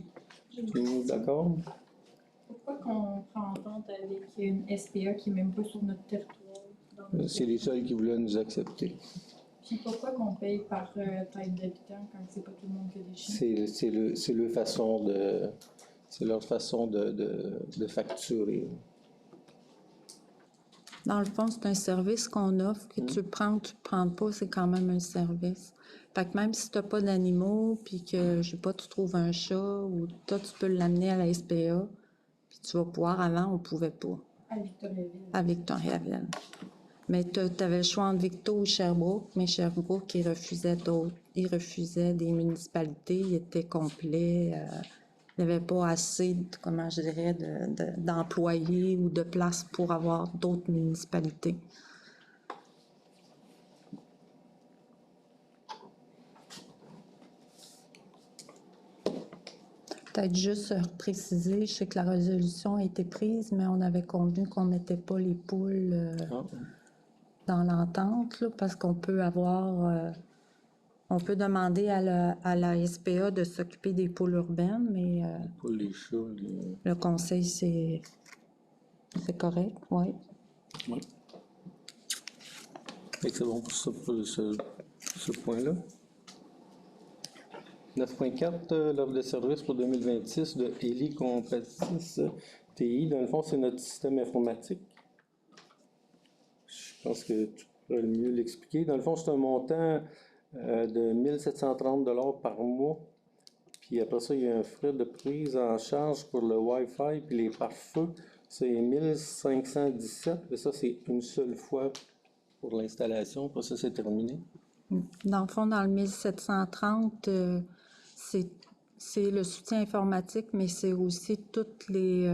tout le monde d'accord? Pourquoi qu'on prend entente avec une SPA qui n'est même pas sur notre territoire? C'est les seuls qui voulaient nous accepter. Puis pourquoi qu'on paye par tête d'habitant quand c'est pas tout le monde qui a des chiens? C'est leur façon de facturer. Dans le fond, c'est un service qu'on offre, que tu le prends ou tu le prends pas, c'est quand même un service. Fait que même si tu n'as pas d'animaux, puis que, je sais pas, tu trouves un chat, ou toi, tu peux l'amener à la SPA, puis tu vas pouvoir, avant, on pouvait pas, À Victoriaville. à Victoriaville. Mais tu avais le choix entre Victo ou Sherbrooke, mais Sherbrooke, ils refusaient des municipalités, ils étaient complets, il n'y avait pas assez, comment je dirais, d'employés ou de places pour avoir d'autres municipalités. Peut-être juste préciser, je sais que la résolution a été prise, mais on avait convenu qu'on ne mettait pas les poules dans l'entente, là, parce qu'on peut avoir... on peut demander à la SPA de s'occuper des poules urbaines, mais Pour les chats, le conseil, c'est correct, oui. Oui. c'est bon pour ça, pour ce point-là. 9.4, l'offre de service pour 2026 de Eli Compatis TI. Dans le fond, c'est notre système informatique. Je pense que tu pourrais le mieux l'expliquer. Dans le fond, c'est un montant de 1730 $ par mois. Puis après ça, il y a un frais de prise en charge pour le Wi-Fi puis les pare-feux. C'est 1517. Mais ça, c'est une seule fois pour l'installation. Après ça, c'est terminé. Dans le fond, dans le 1730, c'est le soutien informatique, mais c'est aussi toutes les...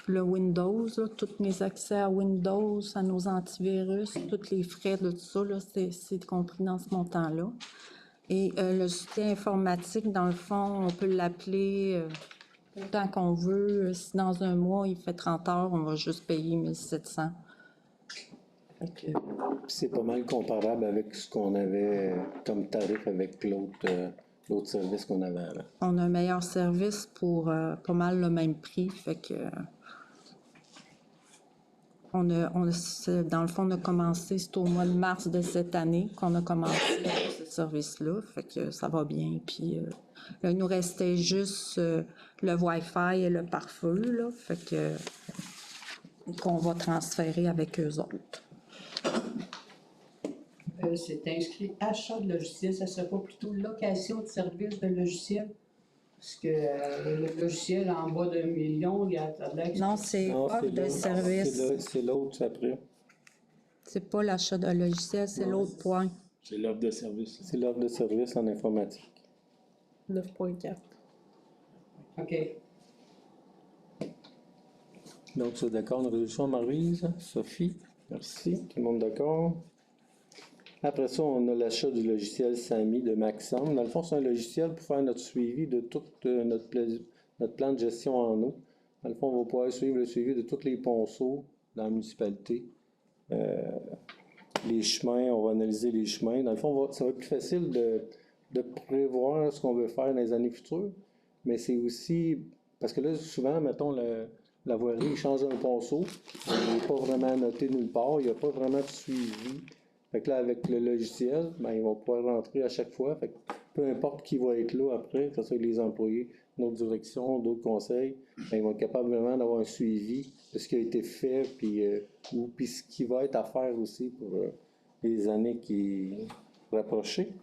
le Windows, là, tous mes accès à Windows, à nos antivirus, tous les frais de tout ça, là, c'est compris dans ce montant-là. Et le soutien informatique, dans le fond, on peut l'appeler autant qu'on veut. Si dans un mois, il fait 30 heures, on va juste payer 1700. C'est pas mal comparable avec ce qu'on avait comme tarif avec l'autre service qu'on avait avant. On a un meilleur service pour pas mal le même prix, fait que dans le fond, on a commencé, c'est au mois de mars de cette année qu'on a commencé avec ce service-là, fait que ça va bien. Puis là, il nous restait juste le Wi-Fi et le pare-feu, là, fait que qu'on va transférer avec eux autres. C'est inscrit achat de logiciels, ça serait pas plutôt location de services de logiciels? Parce que le logiciel en bas d'1 million, il y a de l'air. Non, c'est offre de service. C'est l'autre après. C'est pas l'achat de logiciel, c'est l'autre point. C'est l'offre de service. C'est l'offre de service en informatique. 9.4. OK. Donc, c'est d'accord, une résolution, Maryse, Sophie, merci. Tout le monde d'accord? Après ça, on a l'achat du logiciel SAMI de Maxam. Dans le fond, c'est un logiciel pour faire notre suivi de tout notre plan de gestion en eau. Dans le fond, on va pouvoir suivre le suivi de tous les ponceaux dans la municipalité. Les chemins, on va analyser les chemins. Dans le fond, ça va être plus facile de prévoir ce qu'on veut faire dans les années futures. Mais c'est aussi, parce que là, souvent, mettons, la voirie change un ponceau, il n'est pas vraiment noté nulle part, il n'y a pas vraiment de suivi. Fait que là, avec le logiciel, ben, ils vont pouvoir rentrer à chaque fois. Fait que peu importe qui va être là après, que ce soit les employés, notre direction, d'autres conseils, ben, ils vont être capables vraiment d'avoir un suivi de ce qui a été fait, puis ce qui va être à faire aussi pour les années qui rapprochées.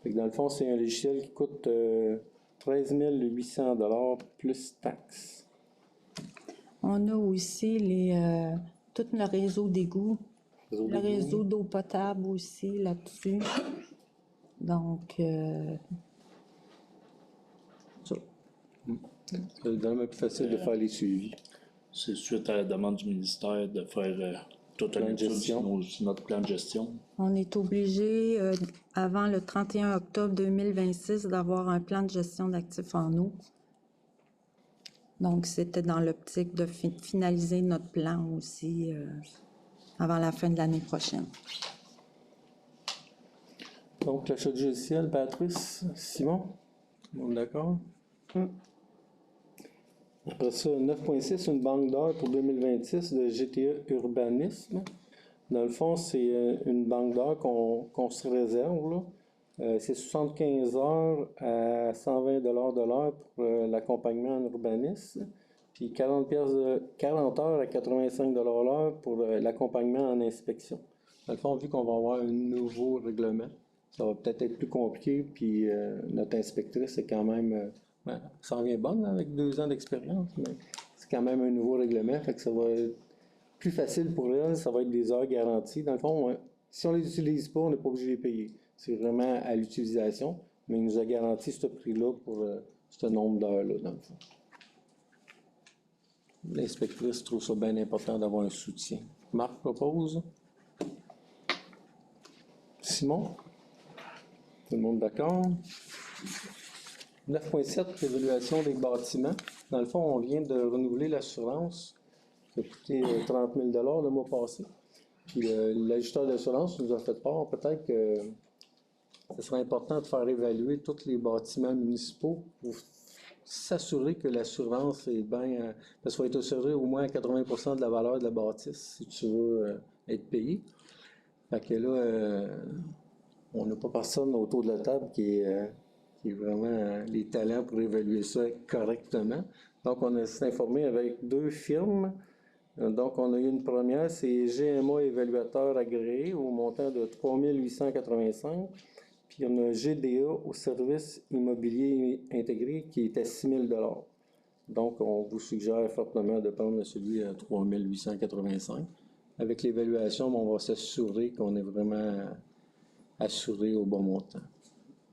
Fait que dans le fond, c'est un logiciel qui coûte 13 800 $ plus taxes. On a aussi tout le réseau d'égouts, le réseau d'eau potable aussi là-dessus. Donc, ça. C'est vraiment plus facile de faire les suivis. C'est suite à la demande du ministère de faire toute Plan une de étude gestion. sur notre plan de gestion. On est obligé, avant le 31 octobre 2026, d'avoir un plan de gestion d'actifs en eau. Donc, c'était dans l'optique de finaliser notre plan aussi avant la fin de l'année prochaine. Donc, l'achat de logiciel, Patrice, Simon, tout le monde d'accord? Après ça, 9.6, une banque d'heures pour 2026 de GTA Urbanisme. Dans le fond, c'est une banque d'heures qu'on se réserve, là. C'est 75 heures à 120 $ de l'heure pour l'accompagnement en urbanisme, puis 40 heures à 85 $ l'heure pour l'accompagnement en inspection. Dans le fond, vu qu'on va avoir un nouveau règlement, ça va peut-être être plus compliqué, puis notre inspectrice est quand même, ça en vient bonne là, avec 2 ans d'expérience, mais c'est quand même un nouveau règlement, fait que ça va être plus facile pour elle, ça va être des heures garanties. Dans le fond, si on ne les utilise pas, on n'est pas obligé de les payer. C'est vraiment à l'utilisation, mais il nous a garanti ce prix-là pour ce nombre d'heures-là, dans le fond. L'inspectrice trouve ça bien important d'avoir un soutien. Marc propose. Simon? Tout le monde d'accord? 9.7, l'évaluation des bâtiments. Dans le fond, on vient de renouveler l'assurance qui a coûté 30 000 $ le mois passé. Puis l'ajusteur d'assurance nous a fait part peut-être que ce serait important de faire évaluer tous les bâtiments municipaux pour s'assurer que l'assurance est bien... parce qu'il faut être assuré au moins à 80% de la valeur de la bâtisse si tu veux être payé. Fait que là, on n'a pas personne autour de la table qui est vraiment les talents pour évaluer ça correctement. Donc, on s'est informé avec 2 firmes. Donc, on a eu une première, c'est GMA Évaluateur agréé au montant de 3 885. Puis, on a GDA au service immobilier intégré qui est à 6 000 $. Donc, on vous suggère fortement de prendre celui à 3 885. Avec l'évaluation, on va s'assurer qu'on est vraiment assuré au bon montant.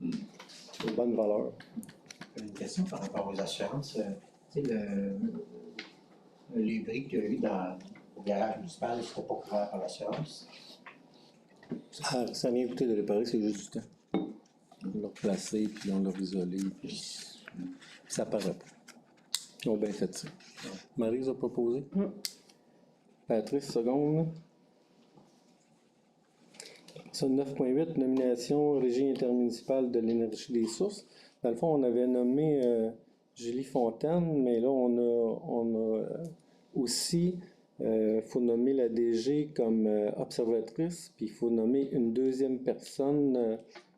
Une bonne valeur. Une question par rapport aux assurances. Tu sais, les briques qu'il y a eu au garage municipal, c'était pas couvert par l'assurance. Ça n'a rien coûté de réparer, c'est juste du temps. On l'a replacé, puis on l'a isolé, puis ça paraît pas. Ils ont bien fait ça. Maryse a proposé. Patrice, seconde. Ça, 9.8, nomination Régie intermunicipale de l'énergie des sources. Dans le fond, on avait nommé Julie Fontaine, mais là, on a aussi, faut nommer la DG comme observatrice, puis il faut nommer une deuxième personne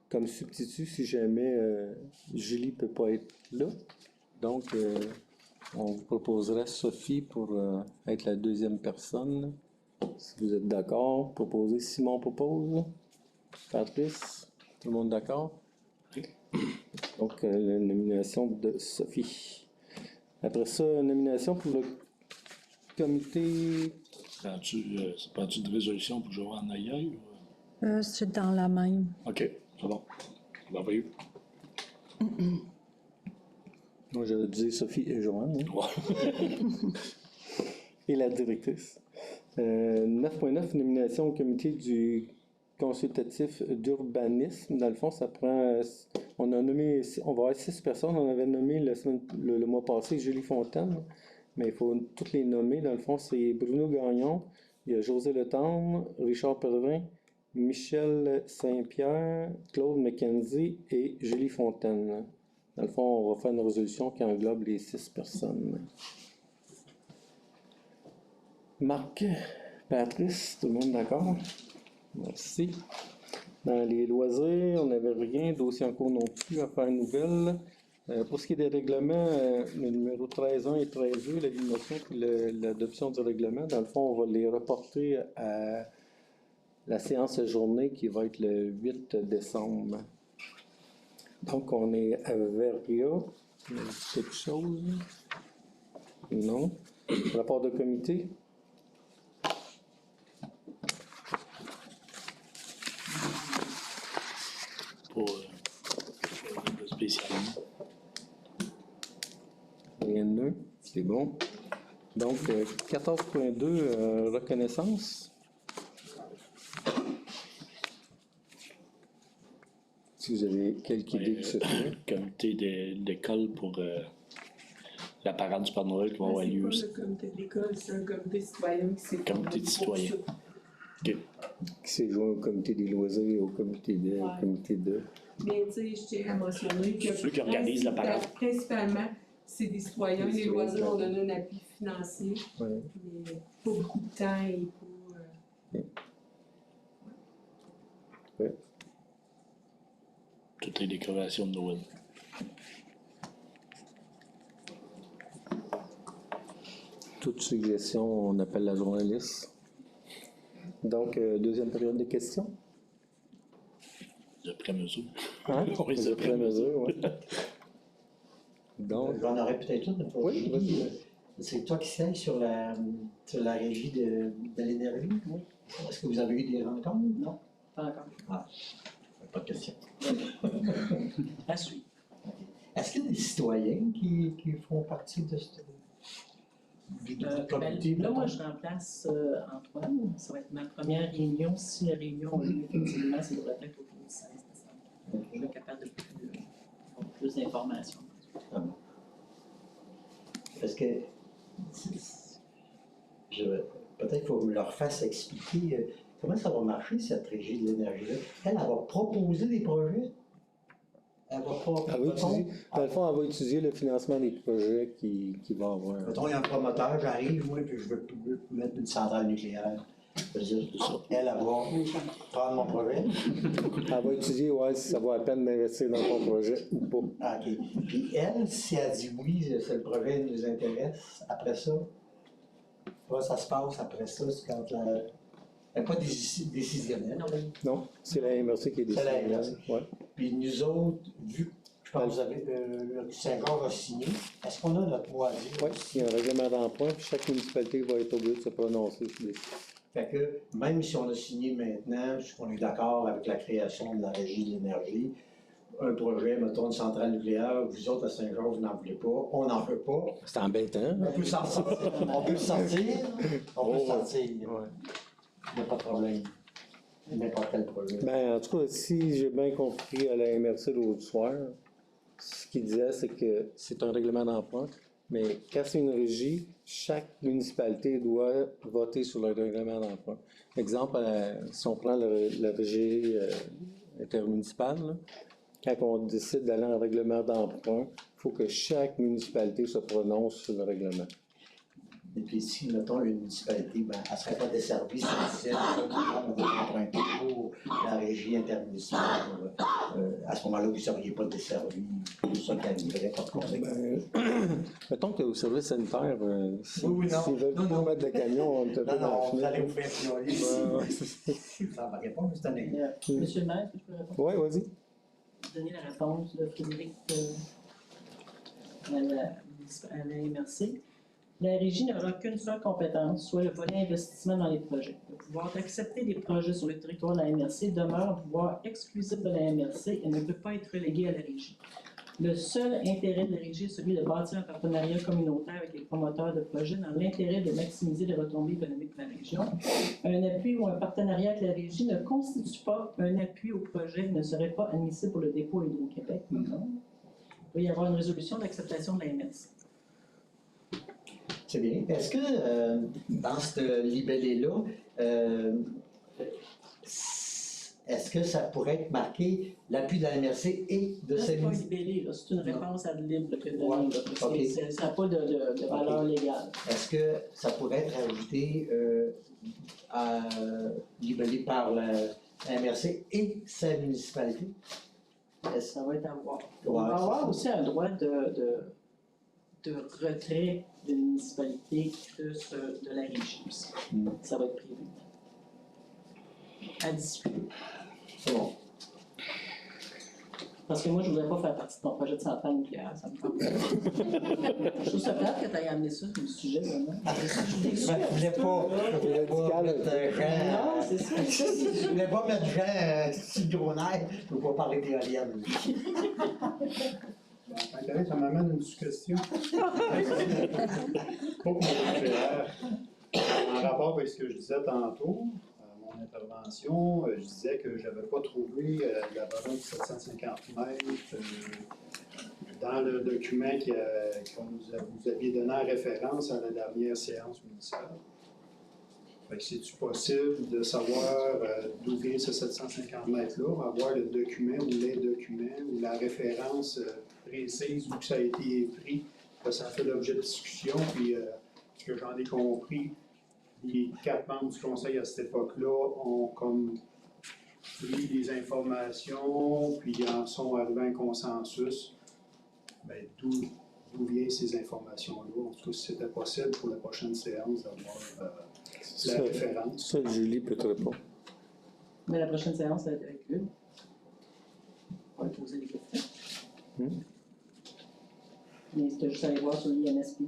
comme substitut si jamais Julie ne peut pas être là. Donc, on vous proposerait Sophie pour être la deuxième personne. Si vous êtes d'accord, proposez. Simon propose. Patrice, tout le monde d'accord? Donc, la nomination de Sophie. Après ça, nomination pour le comité. C'est pas-tu de résolution pour que je vois en ailleurs? C'est dans la même. OK, c'est bon. On va envoyer. Moi, j'avais dit Sophie et Joanne. Hein? Et la directrice. 9.9, nomination au comité du consultatif d'urbanisme. Dans le fond, ça prend... on va avoir 6 personnes. On avait nommé le mois passé Julie Fontaine, mais il faut toutes les nommer. Dans le fond, c'est Bruno Gagnon, il y a José Letendre, Richard Pellerin, Michel Saint-Pierre, Claude McKenzie et Julie Fontaine. Dans le fond, on va faire une résolution qui englobe les 6 personnes. Marc, Patrice, tout le monde d'accord? Merci. Dans les loisirs, on n'avait rien, dossier en cours non plus, affaires nouvelles. Pour ce qui est des règlements, le numéro 13.1 et 13.2, l'élimination et l'adoption du règlement, dans le fond, on va les reporter à la séance journée qui va être le 8 décembre. Donc, on est à Veria. Quelque chose? Non. Rapport de comité? Pas spécialement. Rien de neuf, c'est bon. Donc, 14.2, reconnaissance. Si vous avez quelques idées de ce fait. Comité d'école pour la parade du Père Noël qui va avoir lieu aussi. C'est pas le comité de l'école, c'est un comité citoyen qui s'est Comité formé de pour citoyens. ça. OK. Qui s'est joint au comité des loisirs, au comité de. Ouais. Comité de... Mais tu sais, je tiens à mentionner que Ceux qui organisent la parade. principalement, c'est des citoyens. Les Les citoyens, loisirs, on ouais. donne un appui financier, Ouais. mais pas beaucoup de temps et pas... Toutes les décorations de Noël. Toute suggestion, on appelle la journaliste. Donc, deuxième période de questions. De pré-mesure. Hein? Oui, De c'est pré-mesure, oui. Donc, J'en aurais peut-être une. Oui, vas-y. C'est toi qui sièges sur la régie de l'énergie, oui? Est-ce que vous avez eu des rencontres? Non? Pas encore. Ah, pas de question. À suivre. Est-ce qu'il y a des citoyens qui font partie de ce comité? Là, moi, je remplace Antoine. Ça va être ma première réunion. Si la réunion a lieu, effectivement, ça devrait être au 16 décembre. Je vais être capable de plus d'informations. Ah bon. Parce que peut-être qu'il faut que je leur fasse expliquer comment ça va marcher, cette régie de l'énergie-là. Elle va proposer des projets. Elle va pas. elle va étudier, dans le fond, elle va étudier le financement des projets qui va avoir. Mettons, il y a un promoteur, j'arrive, moi, puis je veux mettre une centrale nucléaire. Je veux dire, elle va prendre mon projet. Elle va étudier ouais, si ça vaut la peine d'investir dans ton projet ou pas. Ah, OK. Puis elle, si elle dit oui, le projet nous intéresse, après ça, ça se passe après ça, c'est quand elle n'est pas décisionnelle. Non, c'est la MRC qui est C'est la décidée. MRC. Ouais. Puis nous autres, vu que je pense que vous avez, Saint-Jean a signé, est-ce qu'on a notre mot à dire? Oui, il y a un règlement d'emprunt, puis chaque municipalité va être obligée de se prononcer sur des. Fait que même si on a signé maintenant, on est d'accord avec la création de la régie de l'énergie, un projet, mettons une centrale nucléaire, vous autres à Saint-Jean, vous n'en voulez pas, on n'en veut pas. C'est embêtant. On peut s'en sortir. On peut le sortir. On peut le sortir. Ouais. Il n'y a pas de problème. N'importe quel projet. Ben, en tout cas, si j'ai bien compris à la MRC l'autre soir, ce qu'il disait, c'est que c'est un règlement d'emprunt, mais quand c'est une régie, chaque municipalité doit voter sur le règlement d'emprunt. Exemple, si on prend la régie intermunicipale, là, quand on décide d'aller en règlement d'emprunt, il faut que chaque municipalité se prononce sur le règlement. Et puis si, mettons, une municipalité, ben, elle ne serait pas desservie si on disait on va emprunter pour la régie intermunicipale. À ce moment-là, vous ne seriez pas desservi. C'est ça qui arriverait, pas de problème. Mettons que au service sanitaire, s'ils Oui, non. veulent Non, non. pas mettre de camion, on te Non, vous allez vous faire violer ici. Ouais. Ça va répondre, c'est un exemple. Monsieur le maire, est-ce que je peux répondre? Oui, vas-y. Donner la réponse de Frédéric à la MRC. La régie n'aura qu'une seule compétence, soit le volet investissement dans les projets. Le pouvoir d'accepter des projets sur le territoire de la MRC demeure un pouvoir exclusif de la MRC et ne peut pas être relégué à la régie. Le seul intérêt de la régie est celui de bâtir un partenariat communautaire avec les promoteurs de projets dans l'intérêt de maximiser les retombées économiques de la région. Un appui ou un partenariat avec la régie ne constitue pas un appui au projet et ne serait pas admissible pour le dépôt Hydro-Québec. Non. Il peut y avoir une résolution d'acceptation de la MRC. C'est bien. Est-ce que dans ce libellé-là, est-ce que ça pourrait être marqué l'appui de la MRC et de Là, ces c'est pas municipalités? libellé, là. C'est une réponse à libre que Ouais. donner. Ok. Ça n'a pas de valeur légale. Est-ce que ça pourrait être ajouté libellé par la MRC et sa municipalité? Ça va être à voir. Ouais, On va c'est avoir ça. aussi un droit de retrait d'une municipalité de la régie aussi. Mm. Ça va être prévu. À discuter. C'est bon. Parce que moi, je ne voudrais pas faire partie de ton projet de centrale nucléaire. Ça me tente pas. Je trouve ça plate que tu aies amené ça comme sujet, vraiment. Je suis déçue Je voulais pas mettre Jean. Non, c'est ça. Je voulais pas mettre Jean sur le gros nerf pour pas parler d'éoliennes. Bon, ça m'amène une question. Pas pour le nucléaire. En rapport avec ce que je disais tantôt, mon intervention, je disais que je n'avais pas trouvé la valeur de 750 mètres dans le document qui qu'on vous aviez donné en référence à la dernière séance municipale. Fait que c'est-tu possible de savoir d'où vient ce 750 mètres-là, avoir le document ou les documents ou la référence précise où ça a été pris, que ça a fait l'objet de discussion, puis ce que j'en ai compris, les 4 membres du conseil à cette époque-là ont comme pris des informations, puis ils en sont arrivés à un consensus. Ben, d'où viennent ces informations-là? En tout cas, si c'était possible pour la prochaine séance d'avoir la référence. Ça, Julie peut te répondre. Mais la prochaine séance, ça va être avec eux. On va lui poser des questions. Mais c'était juste aller voir sur l'INSPQ.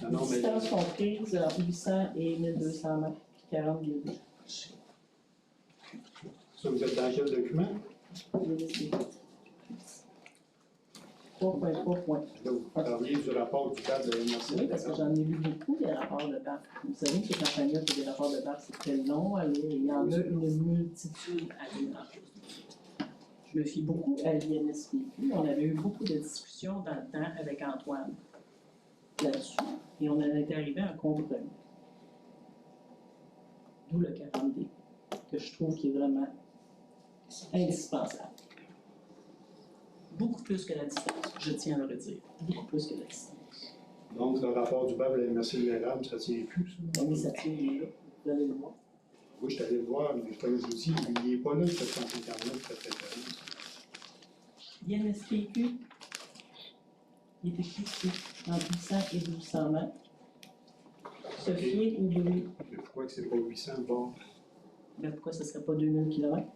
Non, non, Les mais distances comprises entre 800 et 1200 mètres, puis 40 guillemets. ça, vous êtes dans quel document? 3.3. Là, vous parliez du rapport du BAP de l'MRC. Oui, parce que j'en ai lu beaucoup des rapports de BAP. Vous savez que quand Tania fait des rapports de BAP, c'est très long à lire. Il y en a une multitude à lire. Je me fie beaucoup à l'INSPQ. On avait eu beaucoup de discussions dans le temps avec Antoine là-dessus. Et on en était arrivé à un compromis. D'où le 40D, que je trouve qui est vraiment indispensable. Beaucoup plus que la distance, je tiens à le redire. Beaucoup plus que la distance. Donc, le rapport du BAP de la MRC de l'érable, ça ne tient plus, ça? Oui, ça tient, il est là. Vous allez le voir. Oui, je suis allé le voir, mais comme je vous dis, il n'est pas là, le 759, cette référence. l'INSPQ, il est écrit ici, entre 800 et 1200 mètres. Se fier au bruit. Mais pourquoi que c'est pas 800 de bord? Ben pourquoi ce ne serait pas 2000 km?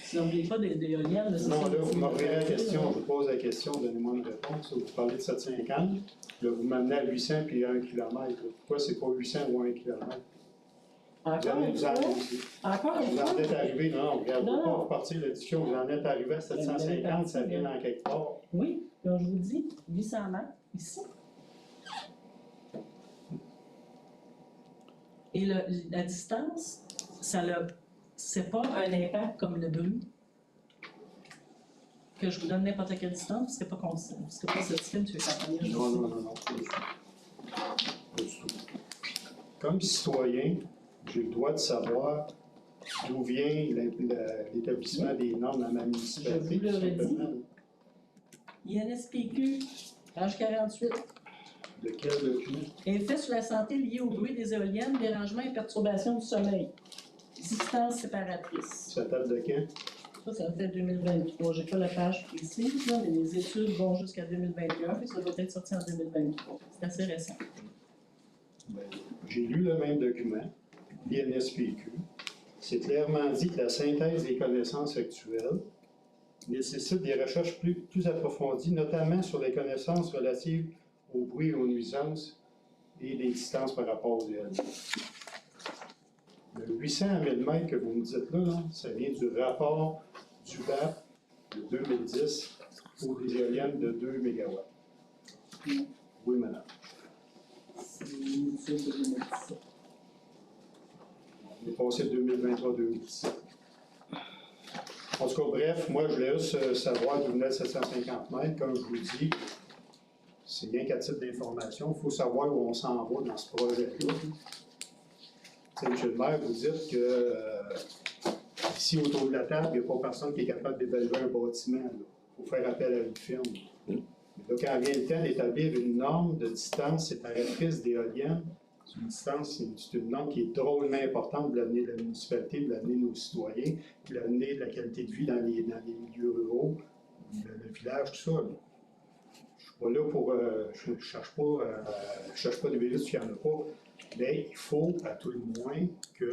Si on n'oublie pas des éoliennes, c'est Non, ça, là, vous c'est m'ouvrez la le- question, je vous pose la question, donnez-moi une réponse. Vous parlez de 750, là, vous m'amenez à 800 puis à 1 km. Pourquoi c'est pas 800 ou 1 km? Encore une fois, encore une Vous en fois, êtes arrivé, non, regarde, Non, pas non. repartir la discussion, vous en êtes arrivé à 750, ça vient dans quelque part. oui, comme je vous dis, 800 mètres, ici. Et la distance, c'est pas un impact comme le bruit. Que je vous donne n'importe quelle distance, vous ne serez pas conscient. Vous ne serez pas satisfait, M. Champagne. Non, pas du tout. Pas du tout. Comme citoyen, j'ai le droit de savoir d'où vient l'établissement des normes dans ma municipalité. Je vous l'aurais tout simplement. INSPQ, page 48. De quel document? Effets sur la santé liés au bruit des éoliennes, dérangement et perturbation du sommeil. Distance séparatrice. Ça date de quand? Ça fait 2023. J'ai pas la page précise, là, mais les études vont jusqu'à 2021, puis ça doit être sorti en 2023. C'est assez récent. Ben, j'ai lu le même document, l'INSPQ. C'est clairement dit que la synthèse des connaissances actuelles nécessite des recherches plus approfondies, notamment sur les connaissances relatives au bruit et aux nuisances et des distances par rapport aux éoliennes. Le 800 à 1000 mètres que vous me dites là, ça vient du rapport du BAP de 2010 pour des éoliennes de 2 MW. Oui, madame. C'est une étude de 2017. On est passé de 2023-2017. En tout cas, bref, moi, je voulais juste savoir d'où venait le 750 mètres. Comme je vous dis, c'est bien qu'à titre d'information, il faut savoir où on s'en va dans ce projet-là. M. le maire, vous dites que ici, autour de la table, il n'y a pas personne qui est capable d'évaluer un bâtiment. Il faut faire appel à une firme. Mais là, quand vient le temps d'établir une norme de distance séparatrice d'éoliennes, c'est une norme qui est drôlement importante pour l'avenir de la municipalité, pour l'avenir de nos citoyens, pour l'avenir de la qualité de vie dans les milieux ruraux, le village, tout ça. Là. Je ne suis pas là pour. Je ne cherche pas de vérifier s'il n'y en a pas. Mais il faut, à tout le moins, que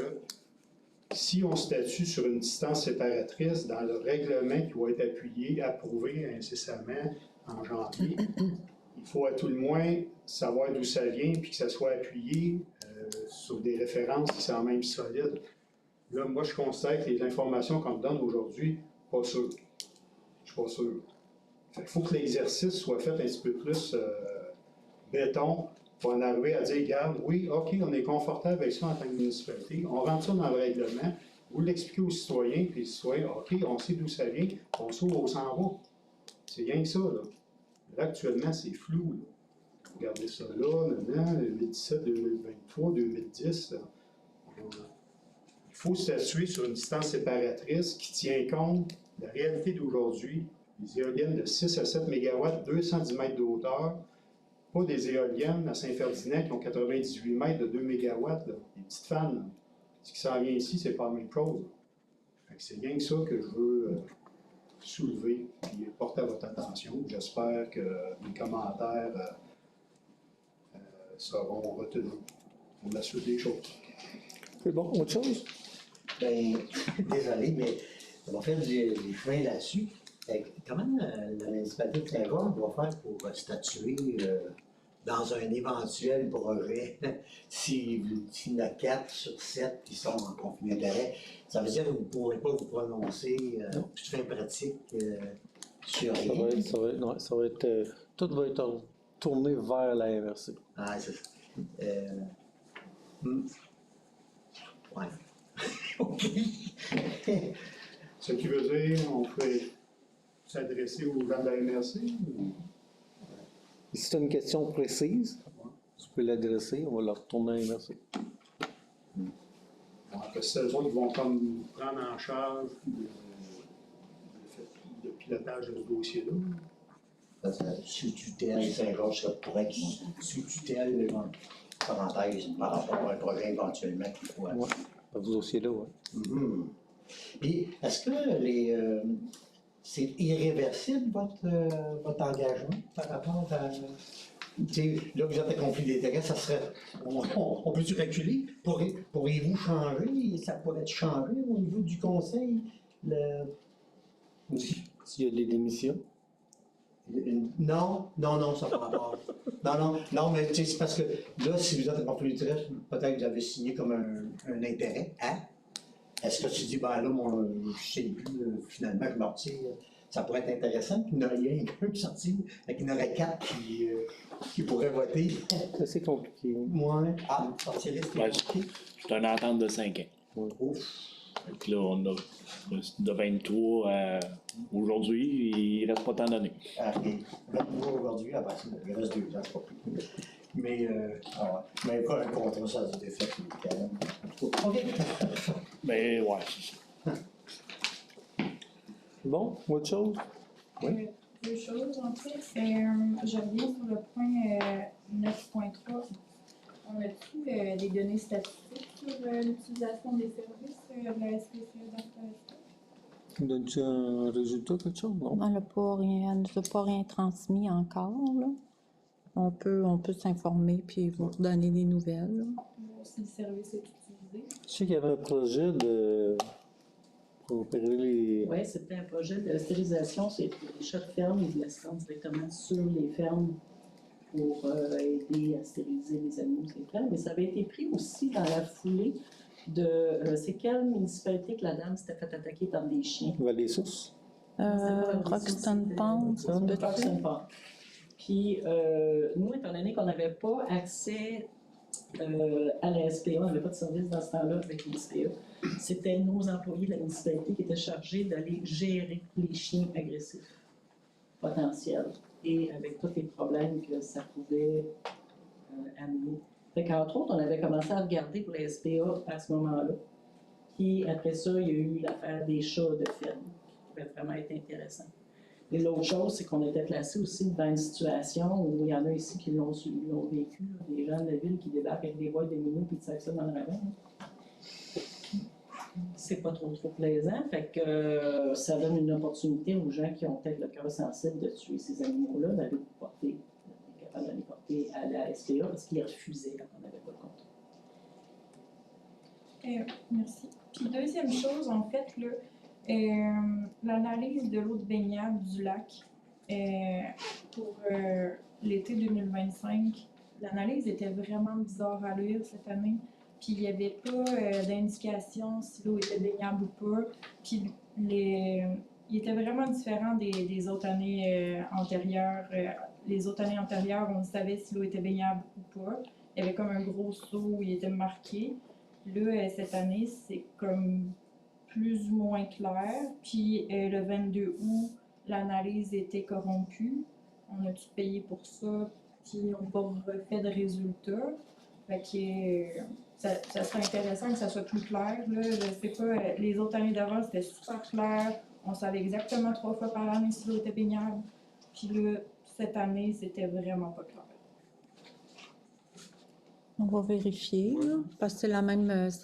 si on statue sur une distance séparatrice dans le règlement qui va être approuvé incessamment en janvier, il faut à tout le moins savoir d'où ça vient puis que ça soit appuyé sur des références qui sont même solides. Là, moi, je constate que les informations qu'on me donne aujourd'hui, pas sûr. Je suis pas sûr. Il faut que l'exercice soit fait un petit peu plus béton pour en arriver à dire, regarde, oui, OK, on est confortable avec ça en tant que municipalité, on rentre ça dans le règlement, vous l'expliquez aux citoyens, puis les citoyens, OK, on sait d'où ça vient, on sait où on s'en va. C'est rien que ça, là. Là, actuellement, c'est flou. Là. Regardez ça là, maintenant, 2017, 2023, 2010. Il faut se statuer sur une distance séparatrice qui tient compte de la réalité d'aujourd'hui. Des éoliennes de 6 à 7 MW, 210 mètres de hauteur. Pas des éoliennes à Saint-Ferdinand qui ont 98 mètres de 2 MW, là, des petites fans. Là. Ce qui s'en vient ici, c'est pas la même chose. C'est bien que ça que je veux soulever et porter à votre attention. J'espère que mes commentaires seront retenus pour la suite des choses. C'est bon, autre chose? Ben, désolé, mais ça m'a fait du chemin là-dessus. Comment la municipalité de Saint-Jean doit faire pour statuer dans un éventuel projet s'il y en a 4 sur 7 qui sont en conflit d'intérêt? Ça veut dire que vous ne pourrez pas vous prononcer toute fin pratique sur rien? Tout va être tourné vers la MRC. Ah, c'est ça. Ouais. OK. Ce qui veut dire on peut s'adresser aux gens de la MRC? Ou... Si tu as une question précise, tu peux l'adresser, on va la retourner à la MRC. Parce que c'est eux autres qui vont comme prendre en charge le pilotage de ce dossier-là. Sous tutelle Saint-Georges, ça pourrait être sous tutelle, parenthèse, par rapport à un projet éventuellement qu'il faut. Oui, dans ce dossier-là, oui. Mm-hmm. Puis, est-ce que c'est irréversible votre engagement par rapport à. Tu sais, là, vous êtes à conflit d'intérêt, ça serait. On peut-tu reculer? Pourriez-vous changer? Ça pourrait être changé au niveau du conseil? S'il y a des démissions? Non, ça par rapport. Non, mais tu sais, c'est parce que là, si vous êtes à conflit d'intérêt, peut-être que vous avez signé comme un intérêt, hein? Est-ce que tu dis, ben là, je sais plus, finalement, je me retire. Ça pourrait être intéressant qu'il n'y ait rien qu'un qui sortit, et qu'il y en aurait 4 qui pourraient voter. C'est assez compliqué. Ouais. Ah, sortir c'est compliqué. C'est une entente de 5 ans. Ouf. Donc là, on a de 23 à aujourd'hui, il ne reste pas tant d'années. Ah, et 23 aujourd'hui, après ça, il reste 2 ans, c'est pas plus. Mais pas un contrat, ça a été fait, quand même. OK. Mais ouais, c'est ça. Bon, autre chose? Oui. Deux choses, en fait. Je reviens sur le point 9.3. On a-t-il des données statistiques sur l'utilisation des services de la SPCE d'Arcasca? Donnes-tu un résultat, quelque chose? Non? Elle ne nous a pas rien transmis encore, là. On peut s'informer puis vous redonner des nouvelles, là. Voir si le service est utilisé. Je sais qu'il y avait un projet pour opérer les... Oui, c'était un projet de stérilisation. C'est les chats de ferme. Ils laissent directement sur les fermes pour aider à stériliser les animaux sur les fermes. Mais ça avait été pris aussi dans la foulée de... c'est quelle municipalité que la dame s'était fait attaquer par des chiens? Vallée-Source. Roxton Pond, ça se peut-tu? Roxton Pond. Puis, nous, étant donné qu'on n'avait pas accès à la SPA, on n'avait pas de service dans ce temps-là avec la SPA, c'était nos employés de la municipalité qui étaient chargés d'aller gérer les chiens agressifs potentiels et avec tous les problèmes que ça pouvait amener. Fait qu'entre autres, on avait commencé à regarder pour la SPA à ce moment-là. Puis après ça, il y a eu l'affaire des chats de ferme, qui pouvait vraiment être intéressant. Et l'autre chose, c'est qu'on était placé aussi devant une situation où il y en a ici qui l'ont vécu, là, des gens de la ville qui débarquent avec des boîtes de minous et de sacs ça dans le ravin. C'est pas trop plaisant, fait que ça donne une opportunité aux gens qui ont peut-être le cœur sensible de tuer ces animaux-là, d'aller porter, d'être capable d'aller porter à la SPA parce qu'ils refusaient quand on n'avait pas de contrat. Merci. Puis deuxième chose, en fait, l'analyse de l'eau de baignade du lac pour l'été 2025, l'analyse était vraiment bizarre à lire cette année. Puis il n'y avait pas d'indication si l'eau était baignable ou pas. Puis il était vraiment différent des autres années antérieures. Les autres années antérieures, on savait si l'eau était baignable ou pas. Il y avait comme un gros seau où il était marqué. Là, cette année, c'est comme plus ou moins clair. Puis le 22 août, l'analyse était corrompue. on a-tu payé pour ça, puis ils n'ont pas refait de résultats. Fait que ça serait intéressant que ça soit plus clair, là. Je sais pas, les autres années d'avant, c'était super clair. On savait exactement 3 fois par année si l'eau était baignable. Puis là, cette année, c'était vraiment pas clair. On va vérifier, là, parce que c'est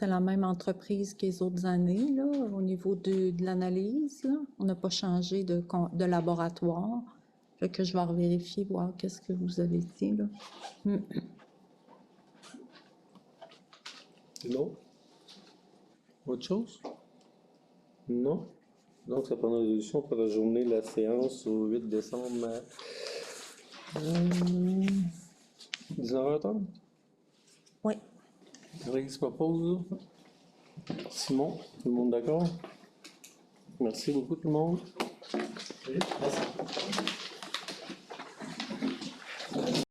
la même entreprise que les autres années, là, au niveau de l'analyse, là. On n'a pas changé de laboratoire. Fait que je vais revérifier, voir qu'est-ce que vous avez dit, là. Non? Autre chose? Non? Donc, ça prend une résolution pour la journée de la séance au 8 décembre à 19h30? Oui. Qui se propose? Simon, tout le monde d'accord? Merci beaucoup tout le monde. Merci.